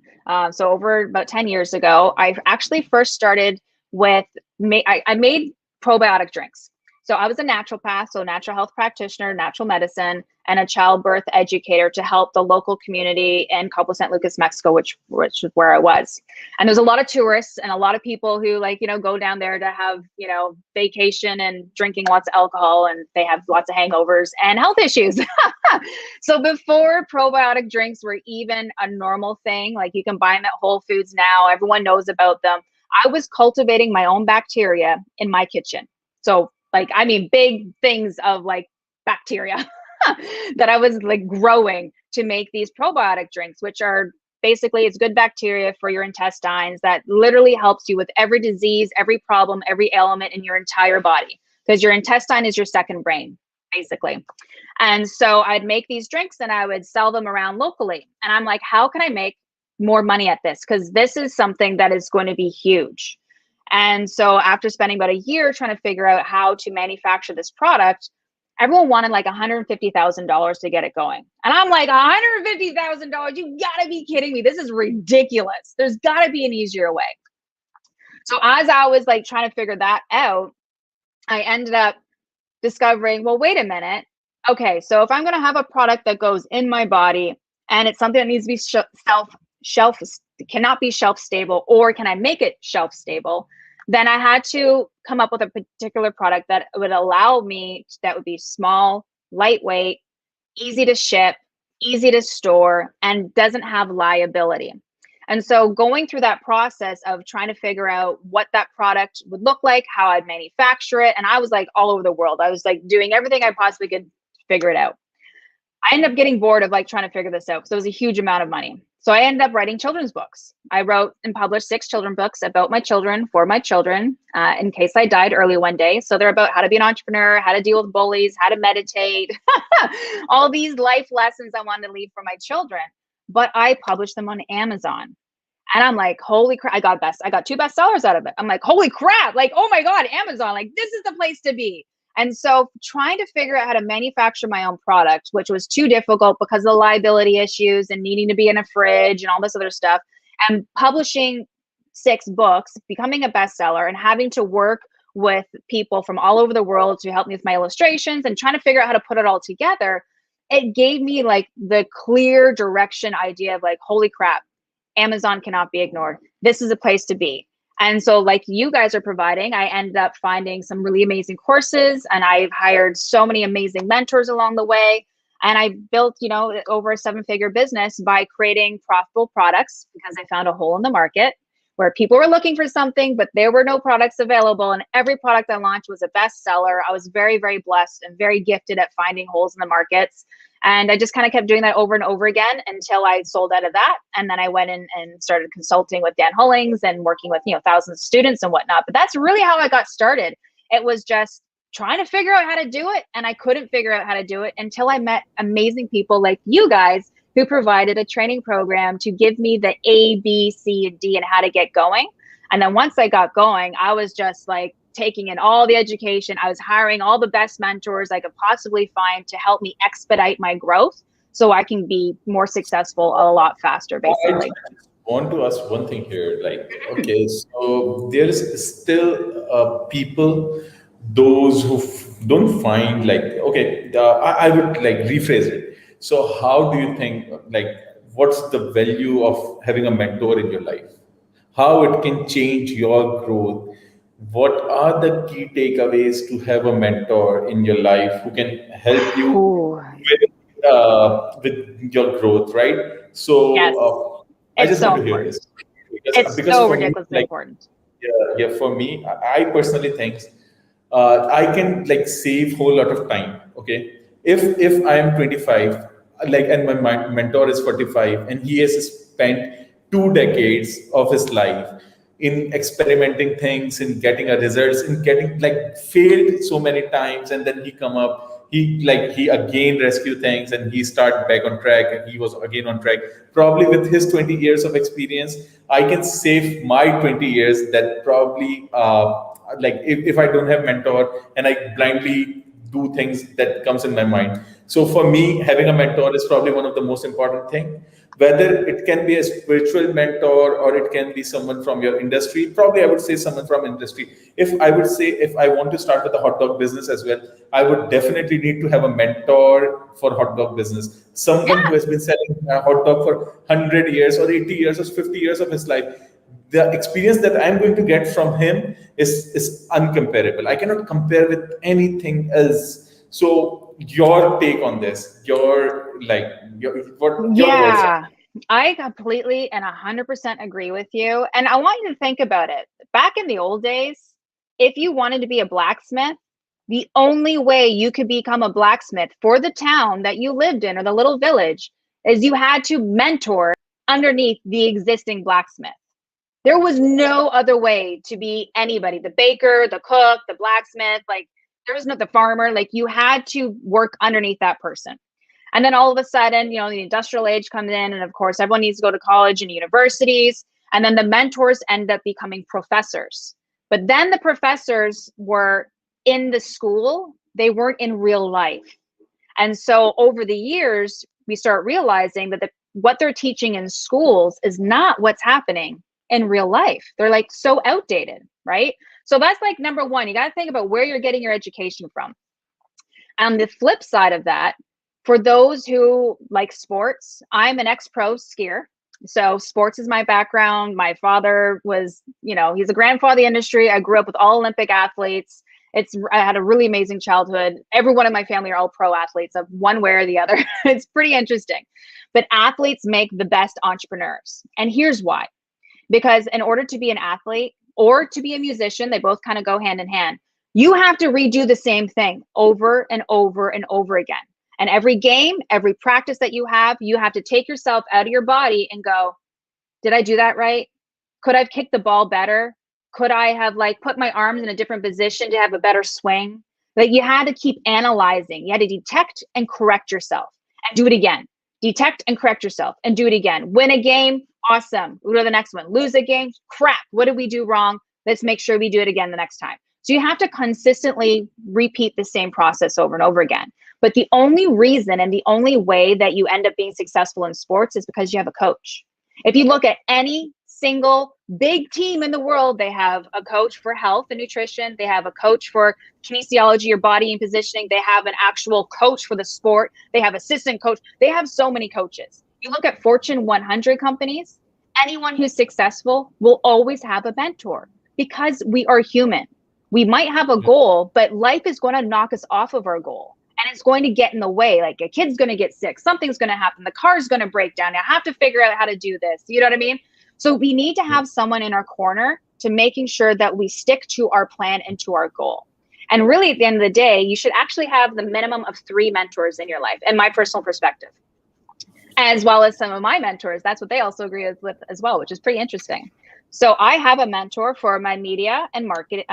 S2: so over about 10 years ago, I actually first started with, I made probiotic drinks. So I was a naturopath, so natural health practitioner, natural medicine, and a childbirth educator to help the local community in Cabo San Lucas, Mexico, which is where I was. And there's a lot of tourists and a lot of people who go down there to have, vacation and drinking lots of alcohol, and they have lots of hangovers and health issues. So before probiotic drinks were even a normal thing, like you can buy them at Whole Foods now, everyone knows about them. I was cultivating my own bacteria in my kitchen. So like, I mean, big things of like bacteria that I was like growing to make these probiotic drinks, which are basically it's good bacteria for your intestines that literally helps you with every disease, every problem, every ailment in your entire body, because your intestine is your second brain, basically. And so I'd make these drinks and I would sell them around locally. And I'm like, how can I make more money at this? Because this is something that is going to be huge. And so after spending about a year trying to figure out how to manufacture this product, everyone wanted like $150,000 to get it going. And I'm like, $150,000? You gotta be kidding me. This is ridiculous. There's gotta be an easier way. So as I was like trying to figure that out, I ended up discovering, well, wait a minute. Okay, so if I'm going to have a product that goes in my body and it's something that needs to be shelf cannot be shelf stable, or can I make it shelf stable? Then I had to come up with a particular product that would allow me, that would be small, lightweight, easy to ship, easy to store, and doesn't have liability. And so going through that process of trying to figure out what that product would look like, how I'd manufacture it. And I was like all over the world. I was like doing everything I possibly could to figure it out. I ended up getting bored of like trying to figure this out because it was a huge amount of money. So I ended up writing children's books. I wrote and published 6 children's books about my children, for my children, in case I died early one day. So they're about how to be an entrepreneur, how to deal with bullies, how to meditate, all these life lessons I wanted to leave for my children. But I published them on Amazon. And I'm like, holy crap, I got 2 bestsellers out of it. I'm like, holy crap, like, oh my God, Amazon, like this is the place to be. And so trying to figure out how to manufacture my own product, which was too difficult because of the liability issues and needing to be in a fridge and all this other stuff, and publishing 6 books, becoming a bestseller, and having to work with people from all over the world to help me with my illustrations and trying to figure out how to put it all together, it gave me like the clear direction idea of like, holy crap, Amazon cannot be ignored. This is a place to be. And so like you guys are providing, I ended up finding some really amazing courses, and I've hired so many amazing mentors along the way. And I built, over a 7-figure business by creating profitable products because I found a hole in the market where people were looking for something, but there were no products available. And every product I launched was a bestseller. I was very, very blessed and very gifted at finding holes in the markets. And I just kind of kept doing that over and over again until I sold out of that. And then I went in and started consulting with Dan Hullings and working with, thousands of students and whatnot. But that's really how I got started. It was just trying to figure out how to do it. And I couldn't figure out how to do it until I met amazing people like you guys who provided a training program to give me the A, B, C, and D and how to get going. And then once I got going, I was just like taking in all the education. I was hiring all the best mentors I could possibly find to help me expedite my growth so I can be more successful a lot faster,
S1: I
S2: basically.
S1: just want to ask one thing here. Like, okay, so there is still people those who don't find like, okay, I would like rephrase it. So how do you think, like, what's the value of having a mentor in your life? How it can change your growth? What are the key takeaways to have a mentor in your life who can help you
S2: Ooh,
S1: with your growth, right? So
S2: yes,
S1: I
S2: it's
S1: just
S2: so
S1: want to hear this
S2: important.
S1: because
S2: It's so
S1: for me,
S2: ridiculously
S1: like,
S2: important.
S1: yeah, for me, I personally think I can like save whole lot of time. Okay, if I am 25, like, and my mentor is 45, and he has spent 2 decades of his life in experimenting things, in getting a results, in getting like failed so many times, and then he come up, he again rescue things, and he start back on track, and he was again on track. Probably with his 20 years of experience, I can save my 20 years that probably like if I don't have mentor and I blindly do things that comes in my mind. So for me, having a mentor is probably one of the most important thing. Whether it can be a spiritual mentor or it can be someone from your industry, probably I would say someone from industry. If I would say, if I want to start with a hot dog business as well, I would definitely need to have a mentor for hot dog business, someone who
S2: Yeah.
S1: has been selling a hot dog for 100 years or 80 years or 50 years of his life. The experience that I'm going to get from him is uncomparable. I cannot compare with anything else. So your take on this, what your words are.
S2: Yeah, I completely and 100% agree with you. And I want you to think about it. Back in the old days, if you wanted to be a blacksmith, the only way you could become a blacksmith for the town that you lived in or the little village is you had to mentor underneath the existing blacksmith. There was no other way to be anybody, the baker, the cook, the blacksmith, like there was no the farmer, like you had to work underneath that person. And then all of a sudden, the industrial age comes in, and of course, everyone needs to go to college and universities. And then the mentors end up becoming professors. But then the professors were in the school, they weren't in real life. And so over the years, we start realizing that what they're teaching in schools is not what's happening in real life. They're like so outdated, right? So that's like number one. You got to think about where you're getting your education from. On the flip side of that, for those who like sports, I'm an ex-pro skier. So sports is my background. My father was, he's a grandfather of the industry. I grew up with all Olympic athletes. I had a really amazing childhood. Everyone in my family are all pro athletes of one way or the other. It's pretty interesting. But athletes make the best entrepreneurs. And here's why. Because in order to be an athlete or to be a musician, they both kind of go hand in hand. You have to redo the same thing over and over and over again. And every game, every practice that you have to take yourself out of your body and go, did I do that right? Could I have kicked the ball better? Could I have like put my arms in a different position to have a better swing? Like you had to keep analyzing. You had to detect and correct yourself and do it again. Detect and correct yourself and do it again. Win a game, awesome. Go to the next one. Lose a game, crap. What did we do wrong? Let's make sure we do it again the next time. So you have to consistently repeat the same process over and over again. But the only reason and the only way that you end up being successful in sports is because you have a coach. If you look at any single big team in the world, they have a coach for health and nutrition. They have a coach for kinesiology, your body and positioning. They have an actual coach for the sport. They have assistant coach. They have so many coaches. You look at Fortune 100 companies, anyone who's successful will always have a mentor because we are human. We might have a goal, but life is going to knock us off of our goal. And it's going to get in the way. Like a kid's going to get sick. Something's going to happen. The car's going to break down. I have to figure out how to do this. You know what I mean? So we need to have someone in our corner to making sure that we stick to our plan and to our goal. And really, at the end of the day, you should actually have the minimum of 3 mentors in your life, in my personal perspective, as well as some of my mentors. That's what they also agree with as well, which is pretty interesting. So I have a mentor for my media and market,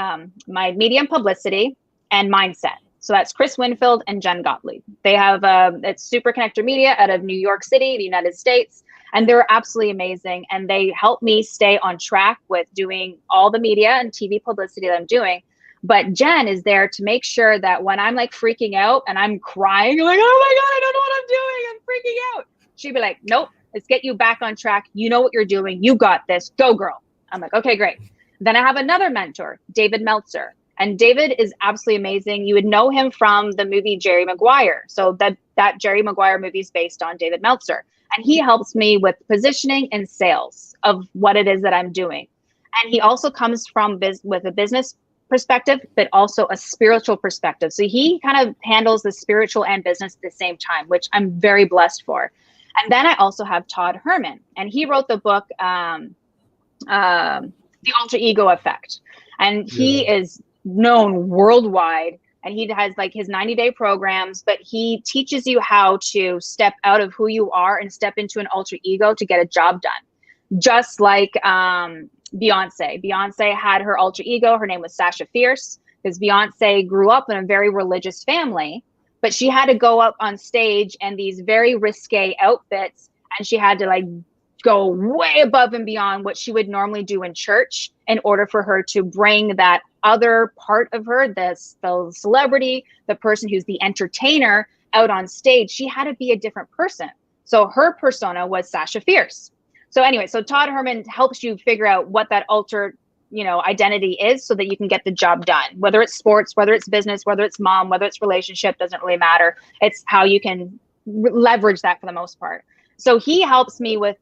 S2: my media and publicity and mindset. So that's Chris Winfield and Jen Gottlieb. They have it's Super Connector Media out of New York City, the United States. And they're absolutely amazing. And they help me stay on track with doing all the media and TV publicity that I'm doing. But Jen is there to make sure that when I'm like freaking out and I'm crying, like, oh my God, I don't know what I'm doing. I'm freaking out. She'd be like, nope, let's get you back on track. You know what you're doing. You got this. Go, girl. I'm like, okay, great. Then I have another mentor, David Meltzer. And David is absolutely amazing. You would know him from the movie Jerry Maguire. So that Jerry Maguire movie is based on David Meltzer. And he helps me with positioning and sales of what it is that I'm doing. And he also comes from with a business perspective, but also a spiritual perspective. So he kind of handles the spiritual and business at the same time, which I'm very blessed for. And then I also have Todd Herman, and he wrote the book, The Alter Ego Effect. And he is known worldwide, and he has like his 90-day programs, but he teaches you how to step out of who you are and step into an alter ego to get a job done. Just like Beyonce. Beyonce had her alter ego. Her name was Sasha Fierce, because Beyonce grew up in a very religious family, but she had to go up on stage in these very risque outfits, and she had to like go way above and beyond what she would normally do in church in order for her to bring that other part of her, the celebrity, the person who's the entertainer, out on stage. She had to be a different person. So her persona was Sasha Fierce. So anyway, so Todd Herman helps you figure out what that alter, identity is, so that you can get the job done. Whether it's sports, whether it's business, whether it's mom, whether it's relationship, doesn't really matter. It's how you can leverage that for the most part. So he helps me with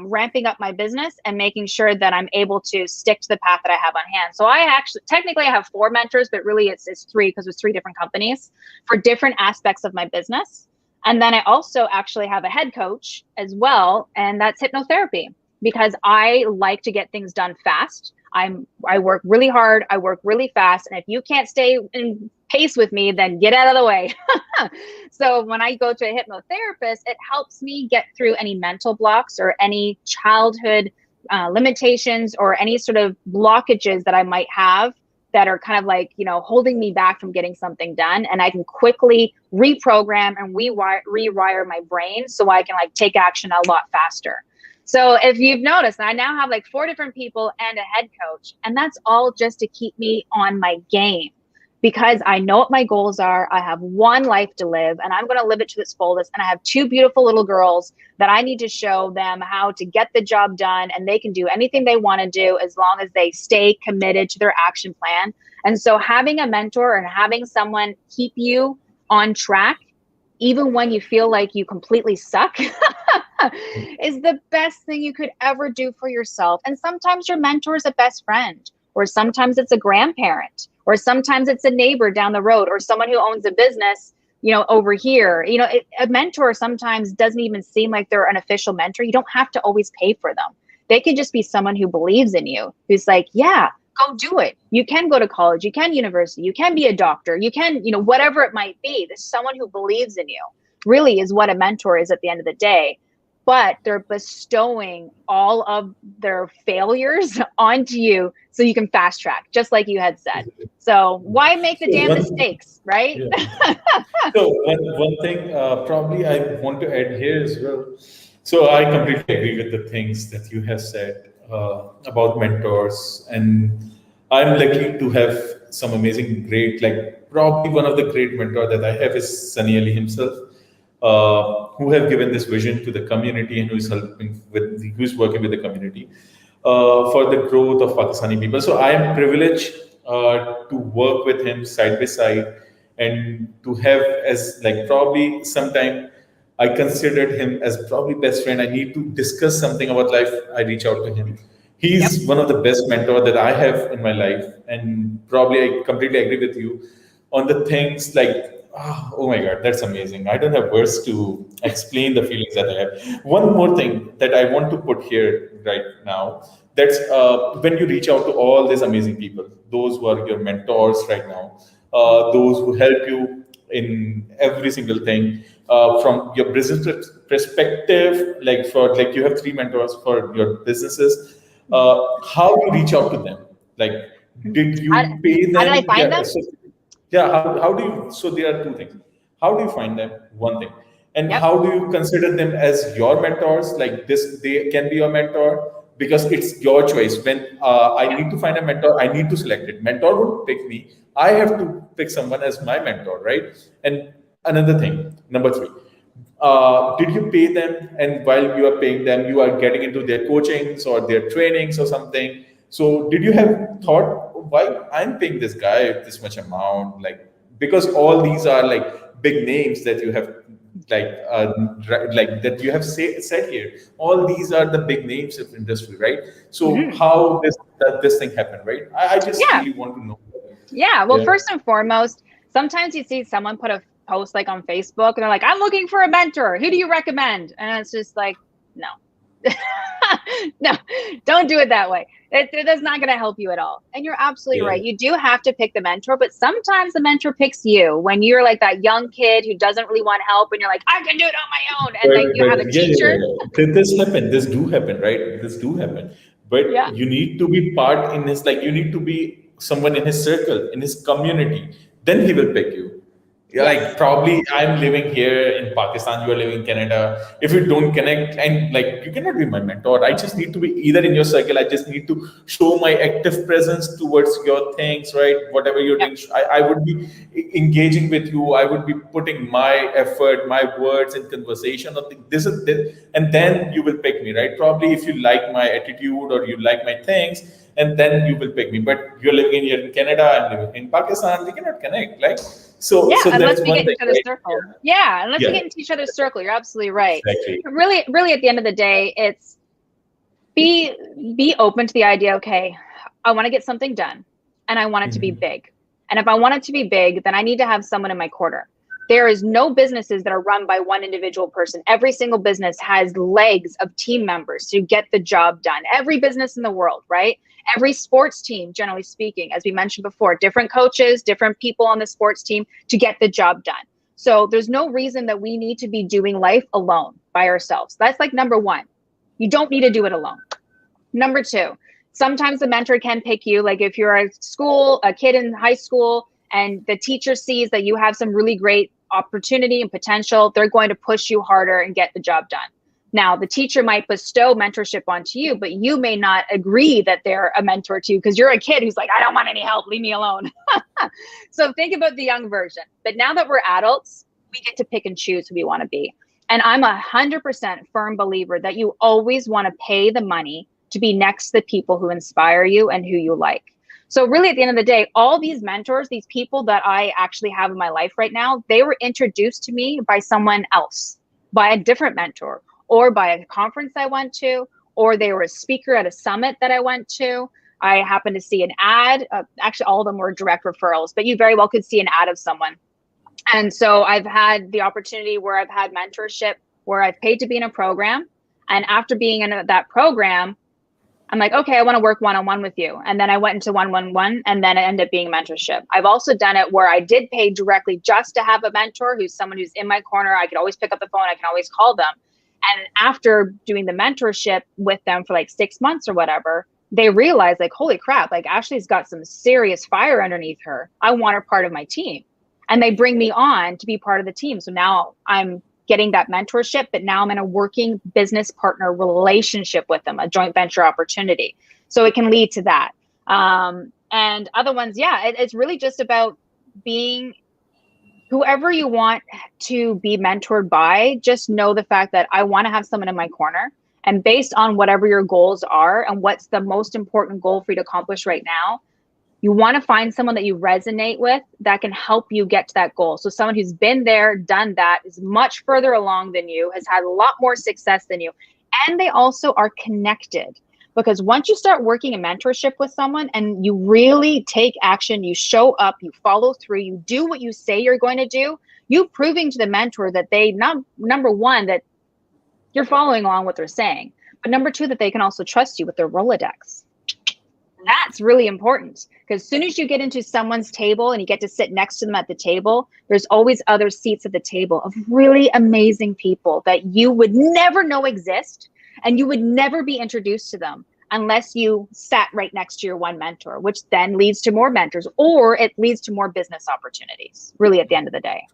S2: ramping up my business and making sure that I'm able to stick to the path that I have on hand. So I actually, technically I have 4 mentors, but really it's 3, because it's 3 different companies for different aspects of my business. And then I also actually have a head coach as well, and that's hypnotherapy, because I like to get things done fast. I work really hard, I work really fast, and if you can't stay in pace with me, then get out of the way. So when I go to a hypnotherapist, it helps me get through any mental blocks or any childhood limitations or any sort of blockages that I might have that are kind of like, holding me back from getting something done. And I can quickly reprogram and rewire my brain so I can like take action a lot faster. So if you've noticed, I now have like 4 different people and a head coach, and that's all just to keep me on my game, because I know what my goals are. I have one life to live, and I'm going to live it to its fullest. And I have 2 beautiful little girls that I need to show them how to get the job done, and they can do anything they want to do as long as they stay committed to their action plan. And so having a mentor and having someone keep you on track, even when you feel like you completely suck, is the best thing you could ever do for yourself. And sometimes your mentor is a best friend, or sometimes it's a grandparent, or sometimes it's a neighbor down the road, or someone who owns a business, over here. A mentor sometimes doesn't even seem like they're an official mentor. You don't have to always pay for them. They could just be someone who believes in you, who's like, yeah, go do it. You can go to college, you can university, you can be a doctor, you can, whatever it might be. There's someone who believes in you, really is what a mentor is at the end of the day. But they're bestowing all of their failures onto you so you can fast track, just like you had said. So why make the damn mistakes, right?
S1: Yeah. So one thing probably I want to add here as well. So I completely agree with the things that you have said about mentors, and I'm lucky to have some amazing, great, like probably one of the great mentor that I have is Sunny Ali himself, who have given this vision to the community and who's working with the community for the growth of Pakistani people. So I am privileged to work with him side by side, and to have as like probably sometime I considered him as probably best friend. I need to discuss something about life. I reach out to him.
S2: Yep.
S1: He's one of the best mentor that I have in my life, and probably I completely agree with you on the things like, oh my God, that's amazing. I don't have words to explain the feelings that I have. One more thing that I want to put here right now, that's when you reach out to all these amazing people, those who are your mentors right now, those who help you in every single thing, from your business perspective, like you have 3 mentors for your businesses. How you reach out to them? Like, did
S2: How,
S1: you pay
S2: how did I
S1: them?
S2: find
S1: Yeah.
S2: them?
S1: So, yeah, how do you, so there are 2 things. How do you find them? One thing. And
S2: Yep.
S1: how do you consider them as your mentors? Like this, they can be your mentor because it's your choice. When I need to find a mentor, I need to select it. Mentor won't pick me. I have to pick someone as my mentor, right? And another thing, number 3, did you pay them? And while you are paying them, you are getting into their coachings or their trainings or something. So did you have thought why I'm paying this guy this much amount? Like, because all these are like big names that you have like like that you have said here. All these are the big names of industry, right? So
S2: Mhm.
S1: how this thing happened, right? I just
S2: Yeah.
S1: really want to know.
S2: Yeah. Well,
S1: Yeah.
S2: first and foremost, sometimes you see someone put a post like on Facebook and they're like, I'm looking for a mentor. Who do you recommend? And it's just like, no. No, don't do it that way. That's not going to help you at all. And you're absolutely
S1: Yeah.
S2: right. You do have to pick the mentor, but sometimes the mentor picks you when you're like that young kid who doesn't really want help and you're like, I can do it on my own. And then you
S1: But
S2: have a
S1: yeah, yeah,
S2: teacher.
S1: yeah. This happen. This do happen, right? This do happen. But
S2: Yeah.
S1: you need to be part in his, like, you need to be someone in his circle, in his community. Then he will pick you. Yeah, like
S2: Yes.
S1: probably I'm living here in Pakistan, you are living in Canada. If you don't connect, and like you cannot be my mentor. I just need to be either in your circle. I just need to show my active presence towards your things, right? Whatever you're
S2: Yep.
S1: doing, I would be engaging with you. I would be putting my effort, my words in conversation. Or this is this, and then you will pick me, right? Probably if you like my attitude or you like my things, and then you will pick me. But you're living here in Canada, I'm living in Pakistan. We cannot connect, like
S2: Yeah,
S1: so
S2: unless
S1: that's
S2: we
S1: one
S2: get into
S1: thing,
S2: each other's
S1: right?
S2: circle. Yeah, unless we
S1: Yeah,
S2: get into each other's circle. You're absolutely right.
S1: exactly.
S2: Really, really at the end of the day, it's be be open to the idea, okay, I want to get something done and I want it to be
S1: Mhm.
S2: big. And if I want it to be big, then I need to have someone in my corner. There is no businesses that are run by one individual person. Every single business has legs of team members to get the job done. Every business in the world, right? Every sports team, generally speaking, as we mentioned before, different coaches, different people on the sports team to get the job done. So there's no reason that we need to be doing life alone by ourselves. That's like number one. You don't need to do it alone. Number two, sometimes the mentor can pick you. Like if you're a kid in high school, and the teacher sees that you have some really great opportunity and potential, they're going to push you harder and get the job done. Now, the teacher might bestow mentorship onto you, but you may not agree that they're a mentor to you because you're a kid who's like, I don't want any help, leave me alone. So think about the young version. But now that we're adults, we get to pick and choose who we want to be. And I'm 100% firm believer that you always want to pay the money to be next to the people who inspire you and who you like. So really at the end of the day, all these mentors, these people that I actually have in my life right now, they were introduced to me by someone else, by a different mentor, or by a conference I went to, or they were a speaker at a summit that I went to. I happened to see an ad. Actually, all of them were direct referrals, but you very well could see an ad of someone. And so I've had the opportunity where I've had mentorship, where I've paid to be in a program. And after being in that program, I'm like, okay, I want to work one-on-one with you. And then I went into one-on-one and then it ended up being mentorship. I've also done it where I did pay directly just to have a mentor who's someone who's in my corner. I could always pick up the phone. I can always call them. And after doing the mentorship with them for like 6 months or whatever, they realized like, holy crap, like Ashley's got some serious fire underneath her. I want her part of my team. And they bring me on to be part of the team. So now I'm getting that mentorship, but now I'm in a working business partner relationship with them, a joint venture opportunity. So it can lead to that. And other ones, yeah, it's really just about being whoever you want to be mentored by. Just know the fact that I want to have someone in my corner. And based on whatever your goals are and what's the most important goal for you to accomplish right now, you want to find someone that you resonate with that can help you get to that goal. So someone who's been there, done that, is much further along than you, has had a lot more success than you. And they also are connected. Because once you start working in mentorship with someone and you really take action, you show up, you follow through, you do what you say you're going to do, you proving to the mentor that they, not number one, that you're following along what they're saying, but number two, that they can also trust you with their Rolodex. That's really important because as soon as you get into someone's table and you get to sit next to them at the table, there's always other seats at the table of really amazing people that you would never know exist, and you would never be introduced to them unless you sat right next to your one mentor, which then leads to more mentors, or it leads to more business opportunities, really at the end of the day.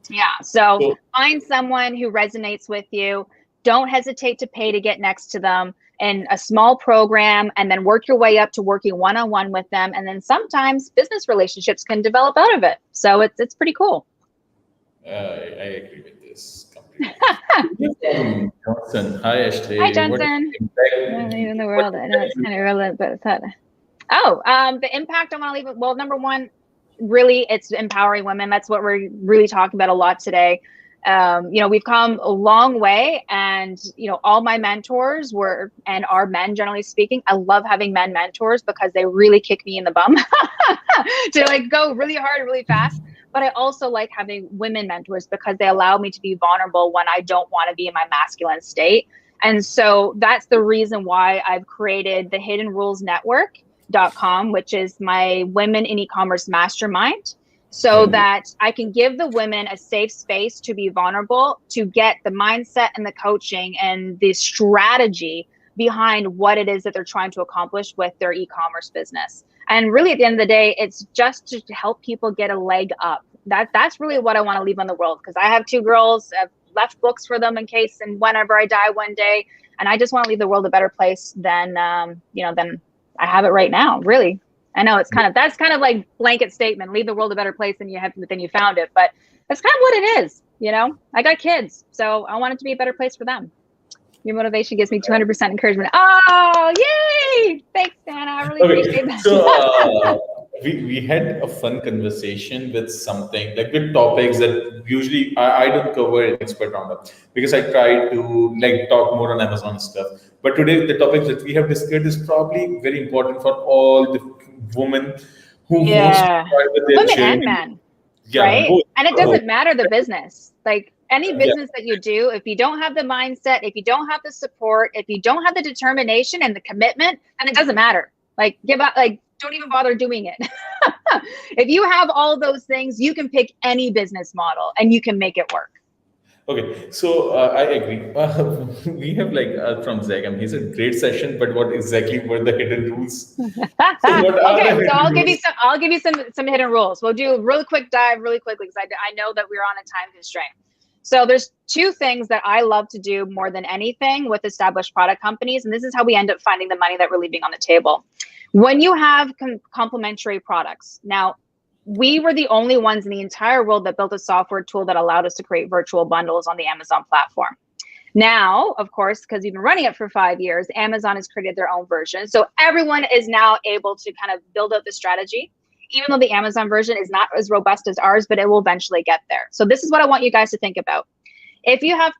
S2: Yeah. So
S1: So
S2: find someone who resonates with you. Don't hesitate to pay to get next to them in a small program, and then work your way up to working one-on-one with them. And then sometimes business relationships can develop out of it. So it's pretty cool.
S1: I agree with this completely. Yes, from Johnson. Hi,
S2: Hi,
S1: Ashley. What
S2: Jensen.
S1: impact?
S2: In the
S1: What
S2: world, I know
S1: impact
S2: it's
S1: you?
S2: kind of irrelevant, but it's not. Oh, the impact I want to leave it. Well, number one, really, it's empowering women. That's what we're really talking about a lot today. We've come a long way, and all my mentors were and are men. Generally speaking, I love having men mentors because they really kick me in the bum to like go really hard, really fast. But I also like having women mentors because they allow me to be vulnerable when I don't want to be in my masculine state. And so that's the reason why I've created the Hidden Rules Network.com, which is my women in e-commerce mastermind, so
S1: Okay.
S2: that I can give the women a safe space to be vulnerable, to get the mindset and the coaching and the strategy behind what it is that they're trying to accomplish with their e-commerce business. And really at the end of the day, it's just to help people get a leg up. That's really what I want to leave on the world, because I have two girls. I've left books for them in case and whenever I die one day. And I just want to leave the world a better place than than I have it right now. Really, I know that's kind of like blanket statement. Leave the world a better place than you found it, but that's kind of what it is. I got kids, so I want it to be a better place for them. Your motivation gives me 200% encouragement. Oh, yay! Thanks, Dana. I really appreciate
S1: Okay. So
S2: that.
S1: we had a fun conversation with something like with topics that usually I don't cover in expert roundup because I try to like talk more on Amazon stuff. But today the topics that we have discussed is probably very important for all the women who wants to
S2: Yeah,
S1: try with their
S2: women and
S1: journey.
S2: men.
S1: Yeah,
S2: Right?
S1: both.
S2: And it
S1: Both.
S2: doesn't matter the business. Like any
S1: Yeah.
S2: business that you do, if you don't have the mindset, if you don't have the support, if you don't have the determination and the commitment, then it doesn't matter. Like give up, like don't even bother doing it. If you have all those things, you can pick any business model and you can make it work.
S1: Okay, so I agree. We have like from Zach, and he's a great session, but what exactly were the hidden rules? So what are the
S2: Okay, so
S1: hidden rules?
S2: I'll give you some hidden rules. We'll do a really quick dive really quickly because I know that we're on a time constraint. So there's two things that I love to do more than anything with established product companies, and this is how we end up finding the money that we're leaving on the table. When you have complementary products, now we were the only ones in the entire world that built a software tool that allowed us to create virtual bundles on the Amazon platform. Now, of course, because we've been running it for 5 years, Amazon has created their own version. So everyone is now able to kind of build out the strategy, even though the Amazon version is not as robust as ours, but it will eventually get there. So this is what I want you guys to think about. If you have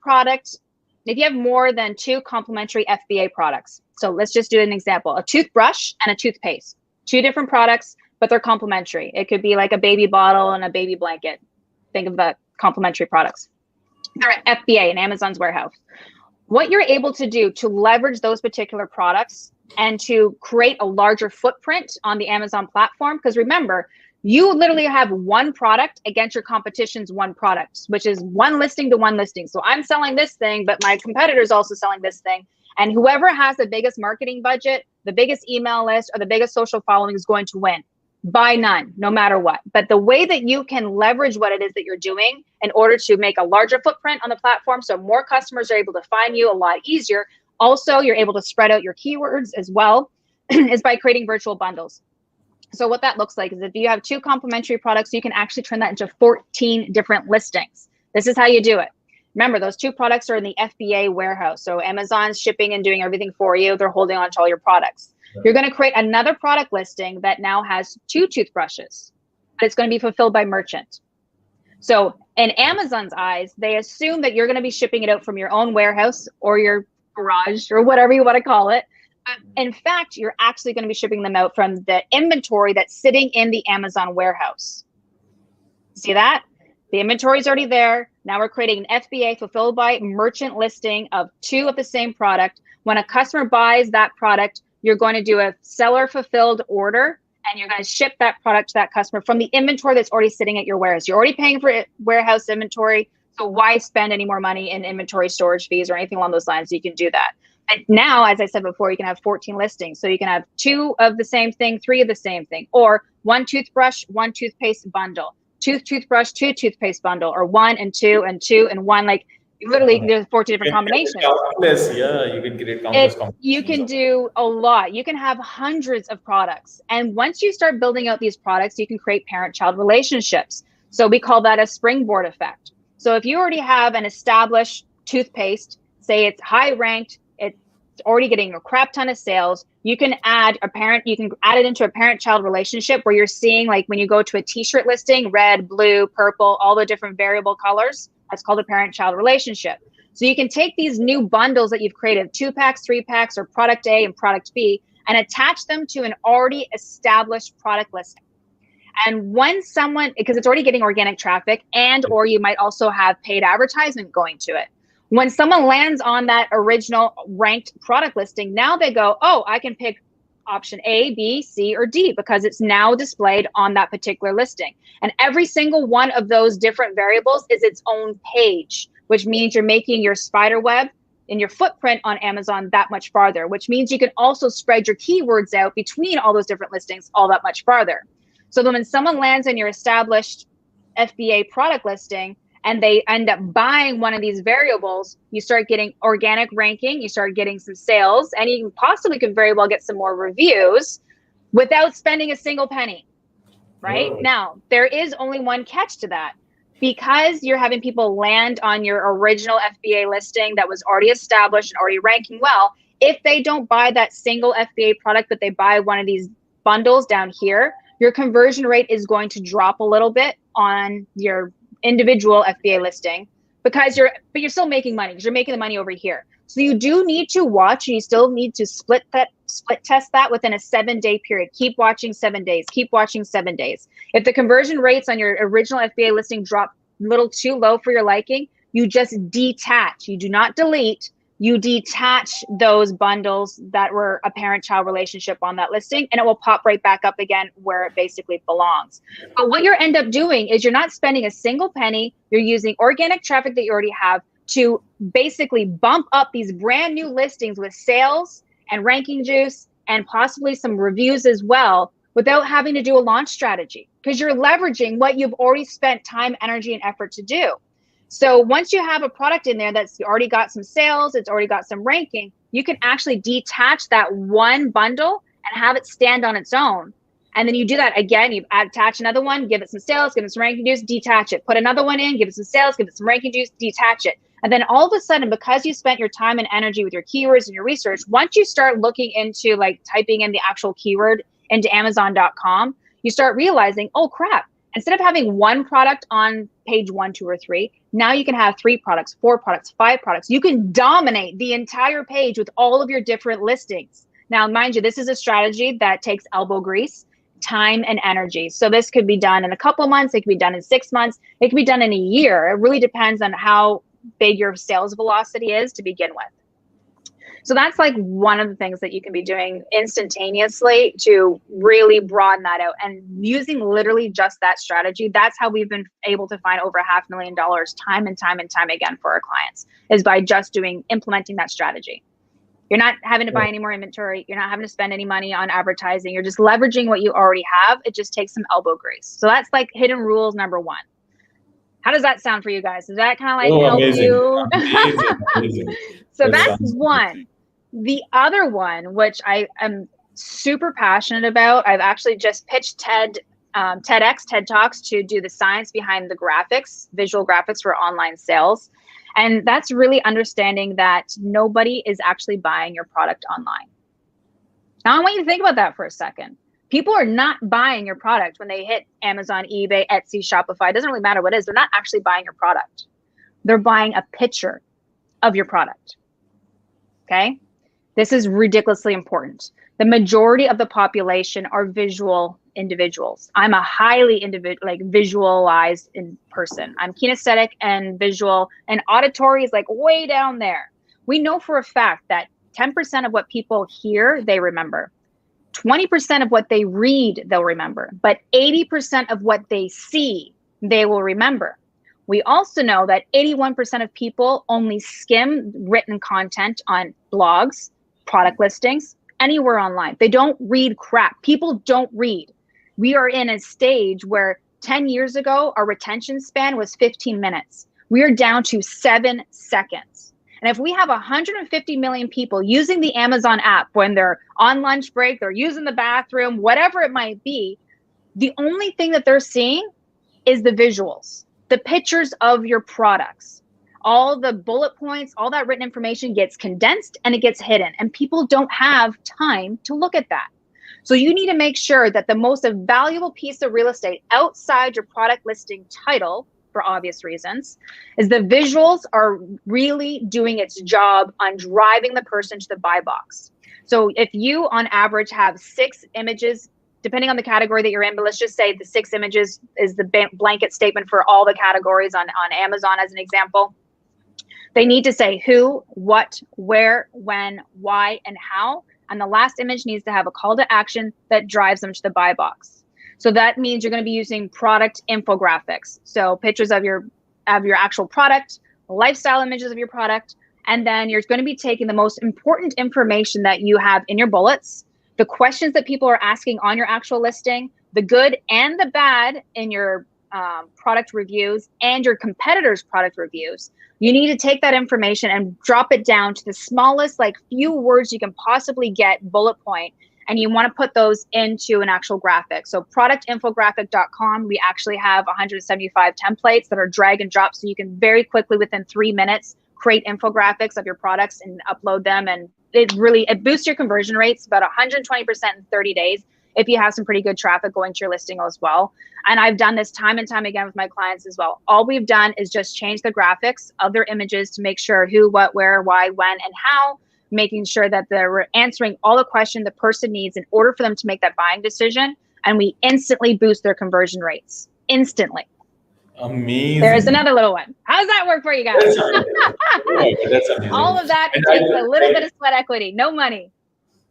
S2: if you have more than two complementary FBA products, so let's just do an example, a toothbrush and a toothpaste, two different products, but they're complementary. It could be like a baby bottle and a baby blanket. Think of the complementary products. They're at FBA in Amazon's warehouse. What you're able to do to leverage those particular products and to create a larger footprint on the Amazon platform, because remember, you literally have one product against your competition's one product, which is one listing to one listing. So I'm selling this thing, but my competitor is also selling this thing. And whoever has the biggest marketing budget, the biggest email list, or the biggest social following is going to win. By none, no matter what. But the way that you can leverage what it is that you're doing in order to make a larger footprint on the platform, so more customers are able to find you a lot easier. Also, you're able to spread out your keywords as well, is by creating virtual bundles. So what that looks like is if you have two complementary products, you can actually turn that into 14 different listings. This is how you do it. Remember, those two products are in the FBA warehouse. So Amazon's shipping and doing everything for you. They're holding on to all your products. You're going to create another product listing that now has two toothbrushes, but it's going to be fulfilled by merchant. So in Amazon's eyes, they assume that you're going to be shipping it out from your own warehouse or your garage or whatever you want to call it. But in fact, you're actually going to be shipping them out from the inventory that's sitting in the Amazon warehouse. See that? The inventory is already there. Now we're creating an FBA fulfilled by merchant listing of two of the same product. When a customer buys that product, you're going to do a seller fulfilled order and you're going to ship that product to that customer from the inventory that's already sitting at your warehouse. You're already paying for warehouse inventory. So why spend any more money in inventory storage fees or anything along those lines? You can do that. And now, as I said before, you can have 14 listings. So you can have two of the same thing, three of the same thing, or one toothbrush, one toothpaste bundle, two toothbrush, two toothpaste bundle, or one and two and one. Like literally, there's 14 different
S1: You can create
S2: combinations.
S1: countless, yeah, you can create countless
S2: You
S1: combinations
S2: can
S1: of.
S2: do a lot. You can have hundreds of products. And once you start building out these products, you can create parent-child relationships. So we call that a springboard effect. So if you already have an established toothpaste, say it's high ranked, it's already getting a crap ton of sales, you can add it into a parent-child relationship where you're seeing, like when you go to a t-shirt listing, red, blue, purple, all the different variable colors, that's called a parent-child relationship. So you can take these new bundles that you've created, 2-packs, 3-packs, or product A and product B, and attach them to an already established product listing. And when someone, because it's already getting organic traffic, and or you might also have paid advertisement going to it. When someone lands on that original ranked product listing, now they go, oh, I can pick option A, B, C, or D, because it's now displayed on that particular listing. And every single one of those different variables is its own page, which means you're making your spider web and your footprint on Amazon that much farther, which means you can also spread your keywords out between all those different listings all that much farther. So then when someone lands on your established FBA product listing and they end up buying one of these variables, you start getting organic ranking, you start getting some sales, and you possibly could very well get some more reviews without spending a single penny, right?
S1: Oh.
S2: Now, there is only one catch to that. Because you're having people land on your original FBA listing that was already established and already ranking well, if they don't buy that single FBA product, but they buy one of these bundles down here, your conversion rate is going to drop a little bit on your individual FBA listing, because you're still making money, because you're making the money over here. So you do need to watch, and you still need to split test that within a 7-day period. Keep watching 7 days, keep watching 7 days. If the conversion rates on your original FBA listing drop a little too low for your liking, you just detach. You do not delete. You detach those bundles that were a parent-child relationship on that listing, and it will pop right back up again where it basically belongs. But what you end up doing is you're not spending a single penny. You're using organic traffic that you already have to basically bump up these brand new listings with sales and ranking juice and possibly some reviews as well, without having to do a launch strategy, because you're leveraging what you've already spent time, energy, and effort to do. So once you have a product in there that's already got some sales, it's already got some ranking, you can actually detach that one bundle and have it stand on its own. And then you do that again, you attach another one, give it some sales, give it some ranking juice, detach it. Put another one in, give it some sales, give it some ranking juice, detach it. And then all of a sudden, because you spent your time and energy with your keywords and your research, once you start looking into like typing in the actual keyword into Amazon.com, you start realizing, oh crap, instead of having one product on page 1, 2, or 3, now you can have 3 products, 4 products, 5 products. You can dominate the entire page with all of your different listings. Now, mind you, this is a strategy that takes elbow grease, time, and energy. So this could be done in a couple of months. It could be done in 6 months. It could be done in a year. It really depends on how big your sales velocity is to begin with. So that's like one of the things that you can be doing instantaneously to really broaden that out, and using literally just that strategy. That's how we've been able to find over $500,000 time and time and time again for our clients, is by just implementing that strategy. You're not having to buy any more inventory. You're not having to spend any money on advertising. You're just leveraging what you already have. It just takes some elbow grease. So that's like hidden rules number 1. How does that sound for you guys? Does that kind of like help
S1: amazing.
S2: you?
S1: Amazing.
S2: So that's one. The other one, which I am super passionate about, I've actually just pitched TEDx, TED Talks, to do the science behind the graphics, visual graphics for online sales. And that's really understanding that nobody is actually buying your product online. Now I want you to think about that for a second. People are not buying your product when they hit Amazon, eBay, Etsy, Shopify. It doesn't really matter what it is. They're not actually buying your product. They're buying a picture of your product. Okay? This is ridiculously important. The majority of the population are visual individuals. I'm a highly visualized in person. I'm kinesthetic and visual, and auditory is like way down there. We know for a fact that 10% of what people hear, they remember. 20% of what they read, they'll remember. But 80% of what they see, they will remember. We also know that 81% of people only skim written content on blogs, product listings, anywhere online. They don't read crap. People don't read. We are in a stage where 10 years ago, our retention span was 15 minutes. We are down to 7 seconds. And if we have 150 million people using the Amazon app when they're on lunch break, they're using the bathroom, whatever it might be, the only thing that they're seeing is the visuals, the pictures of your products. all the bullet points, all that written information gets condensed and it gets hidden, and people don't have time to look at that. So you need to make sure that the most valuable piece of real estate outside your product listing title, for obvious reasons, is the visuals are really doing its job on driving the person to the buy box. So if you on average have 6 images, depending on the category that you're in, but let's just say the 6 images is the blanket statement for all the categories on Amazon as an example. They need to say who, what, where, when, why, and how. And the last image needs to have a call to action that drives them to the buy box. So that means you're going to be using product infographics. So pictures of your actual product, lifestyle images of your product, and then you're going to be taking the most important information that you have in your bullets, the questions that people are asking on your actual listing, the good and the bad in your product reviews and your competitors' product reviews. You need to take that information and drop it down to the smallest, like few words you can possibly get, bullet point, and you want to put those into an actual graphic. So productinfographic.com, we actually have 175 templates that are drag and drop, so you can very quickly, within 3 minutes, create infographics of your products and upload them. And it boosts your conversion rates about 120% in 30 days if you have some pretty good traffic going to your listing as well. And I've done this time and time again with my clients as well. All we've done is just change the graphics of their images to make sure who, what, where, why, when, and how, making sure that they're answering all the questions the person needs in order for them to make that buying decision. And we instantly boost their conversion rates. Instantly.
S1: Amazing.
S2: There's another little one. How does that work for you guys?
S1: That's amazing. That's amazing.
S2: All of that, it takes a little bit of sweat equity, no money.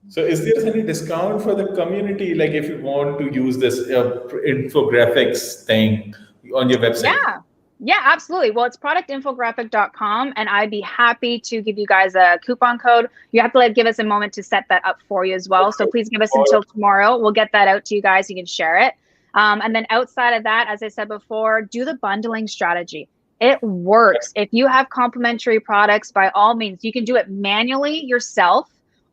S1: So is there any discount for the community? Like if you want to use this infographics thing on your website?
S2: Yeah, absolutely. Well, it's productinfographic.com, and I'd be happy to give you guys a coupon code. You have to give us a moment to set that up for you as well. So please give us until tomorrow. We'll get that out to you guys. You can share it. And then outside of that, as I said before, do the bundling strategy. It works. If you have complementary products, by all means, you can do it manually yourself,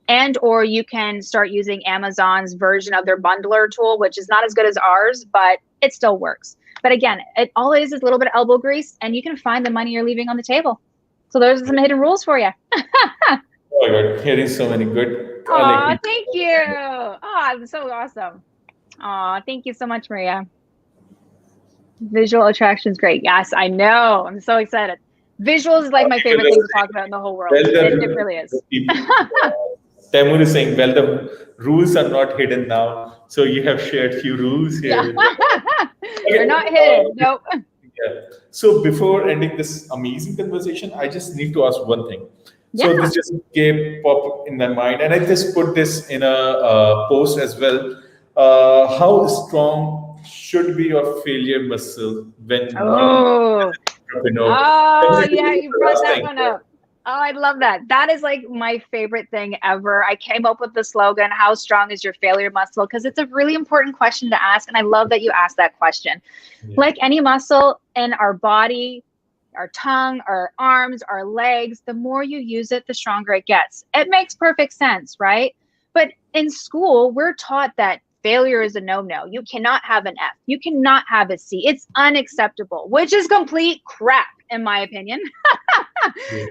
S2: and or you can start using Amazon's version of their bundler tool, which is not as good as ours, but it still works. But again, all it is a little bit of elbow grease, and you can find the money you're leaving on the table. So there's some hidden rules for you.
S1: Oh my God, hearing so many good.
S2: Oh, thank you. Oh, it's so awesome. Oh, thank you so much, Maria. Visual attraction is great. Yes, I know. I'm so excited. Visuals is like my favorite thing to talk about in the whole world. It really is.
S1: Taimur is saying, well, the rules are not hidden now. So you have shared few rules here.
S2: Yeah. They're not hidden. Nope.
S1: Yeah. So before ending this amazing conversation, I just need to ask one thing. So this just came pop in my mind, and I just put this in a post as well. How strong should be your failure muscle when you
S2: yeah, you brought that one up. Oh, I love that. That is like my favorite thing ever. I came up with the slogan, how strong is your failure muscle? Because it's a really important question to ask. And I love that you asked that question. Yeah. Like any muscle in our body, our tongue, our arms, our legs, the more you use it, the stronger it gets. It makes perfect sense, right? But in school, we're taught that failure is a no-no. You cannot have an F. You cannot have a C. It's unacceptable, which is complete crap, in my opinion.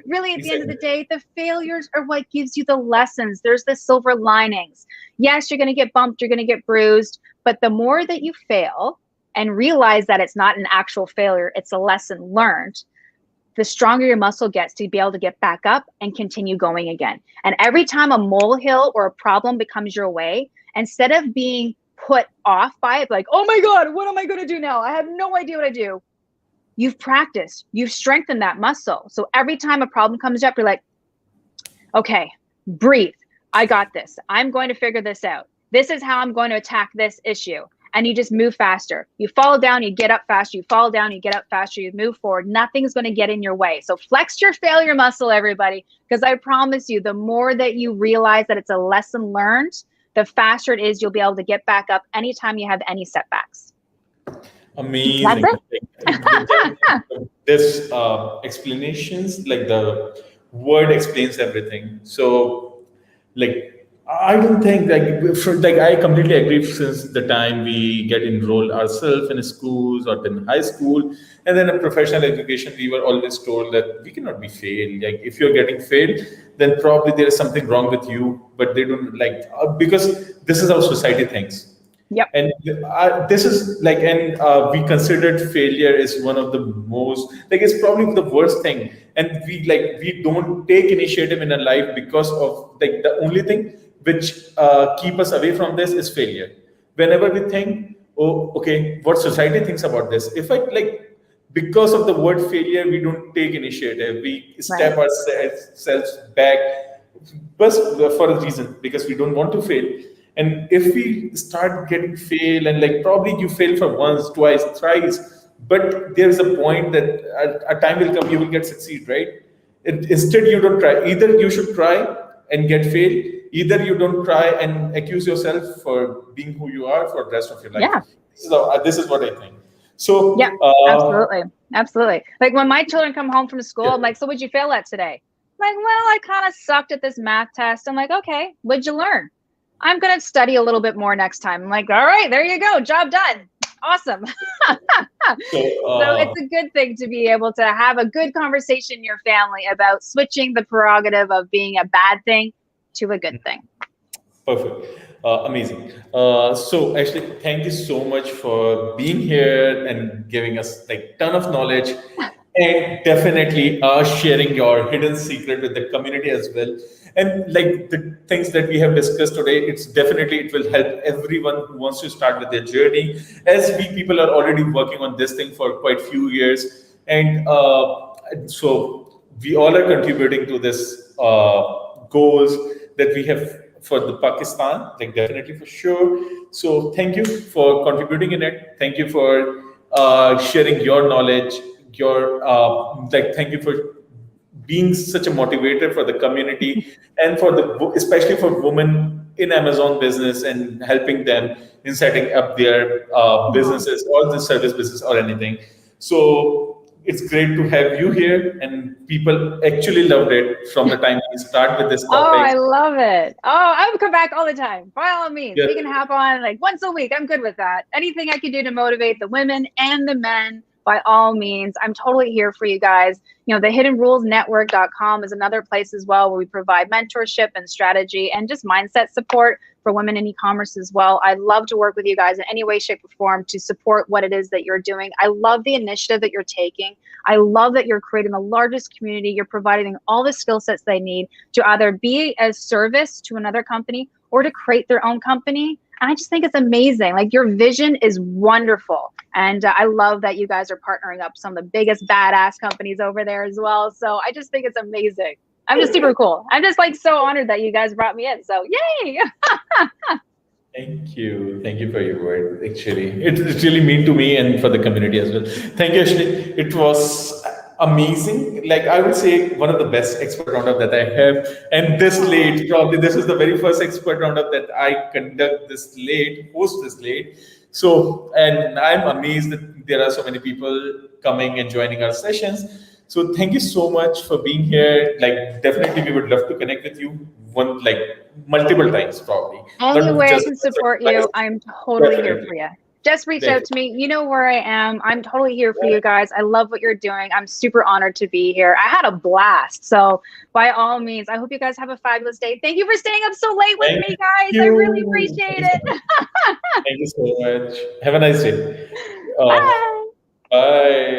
S2: Really, at the end of the day, the failures are what gives you the lessons. There's the silver linings. Yes, you're going to get bumped. You're going to get bruised. But the more that you fail and realize that it's not an actual failure, it's a lesson learned, the stronger your muscle gets to be able to get back up and continue going again. And every time a molehill or a problem becomes your way, instead of being put off by it, like, oh my God, what am I going to do now? I have no idea what I do. You've practiced, you've strengthened that muscle. So every time a problem comes up, you're like, okay, breathe. I got this. I'm going to figure this out. This is how I'm going to attack this issue. And you just move faster. You fall down, you get up faster. You fall down, you get up faster. You move forward. Nothing's going to get in your way. So flex your failure muscle, everybody, because I promise you, the more that you realize that it's a lesson learned, the faster it is you'll be able to get back up anytime you have any setbacks.
S1: Amazing. This explanations, like the word explains everything. So like I don't think like I completely agree. Since the time we get enrolled ourselves in schools or in high school, and then in professional education, we were always told that we cannot be failed. Like if you're getting failed, then probably there is something wrong with you. But they don't like because this is how society thinks.
S2: Yep.
S1: And this is like, and we considered failure is one of the most, like, it's probably the worst thing. And we don't take initiative in our life because of like the only thing which keep us away from this is failure. Whenever we think, oh, okay, what society thinks about this, if I like, because of the word failure, we don't take initiative. We
S2: Right.
S1: step ourselves back, but for a reason, because we don't want to fail. And if we start getting fail, and like probably you fail for once, twice, thrice, but there's a point that a time will come you will get succeed, right? Instead, you don't try. Either you should try and get fail. Either you don't try and accuse yourself for being who you are for the rest of your life.
S2: Yeah.
S1: This is what I think.
S2: Yeah.
S1: So,
S2: Absolutely. Absolutely. Like when my children come home from school,
S1: yeah.
S2: I'm like, so what'd you fail at today? I'm like, well, I kind of sucked at this math test. I'm like, okay, what'd you learn? I'm going to study a little bit more next time. I'm like, all right, there you go. Job done. Awesome.
S1: So,
S2: So it's a good thing to be able to have a good conversation in your family about switching the prerogative of being a bad thing to a good thing.
S1: perfect. Amazing. So actually, thank you so much for being here and giving us like ton of knowledge, and definitely sharing your hidden secret with the community as well. And like the things that we have discussed today, it's definitely it will help everyone who wants to start with their journey. As we people are already working on this thing for quite few years, and so we all are contributing to this goals that we have for the Pakistan, like definitely for sure. So thank you for contributing in it. Thank you for sharing your knowledge. Your like thank you for being such a motivator for the community and for the especially for women in Amazon business and helping them in setting up their
S2: Aw.
S1: businesses or the service business or anything. So it's great to have you here, and people actually loved it from the time we start with this
S2: Oh,
S1: topic.
S2: I love it. Oh, I would come back all the time. By all means,
S1: Yeah,
S2: we can hop on like once a week. I'm good with that. Anything I can do to motivate the women and the men, by all means, I'm totally here for you guys. You know, the hiddenrulesnetwork.com is another place as well where we provide mentorship and strategy and just mindset support for women in e-commerce as well. I'd love to work with you guys in any way, shape, or form to support what it is that you're doing. I love the initiative that you're taking. I love that you're creating the largest community. You're providing all the skill sets they need to either be a service to another company or to create their own company. And I just think it's amazing. Like your vision is wonderful. And I love that you guys are partnering up some of the biggest badass companies over there as well. So I just think it's amazing. I'm just super cool. I'm just like so honored that you guys brought me in. So yay.
S1: thank you. Thank you for your word. Actually, it's really mean to me and for the community as well. Thank you, Ashley. It was amazing. Like I would say, one of the best expert roundup that I have. And this late, probably this is the very first expert roundup that I conduct this late, host this late. So, and I'm amazed that there are so many people coming and joining our sessions. So thank you so much for being here. Like definitely we would love to connect with you one like multiple times probably.
S2: Any
S1: Not
S2: way I
S1: just
S2: can
S1: once or
S2: support
S1: twice.
S2: you, I'm totally here
S1: Definitely.
S2: for you. Just reach out to
S1: Definitely.
S2: me. You know where I am. I'm totally here for you guys. I love what you're doing. I'm super honored to be here. I had a blast. So, by all means, I hope you guys have a fabulous day. Thank you for staying up so late with
S1: Thank
S2: me, guys. I really
S1: you. Thank
S2: appreciate
S1: you so
S2: it.
S1: much. Thank you so much. Have a nice day. Uh,
S2: Bye.
S1: bye.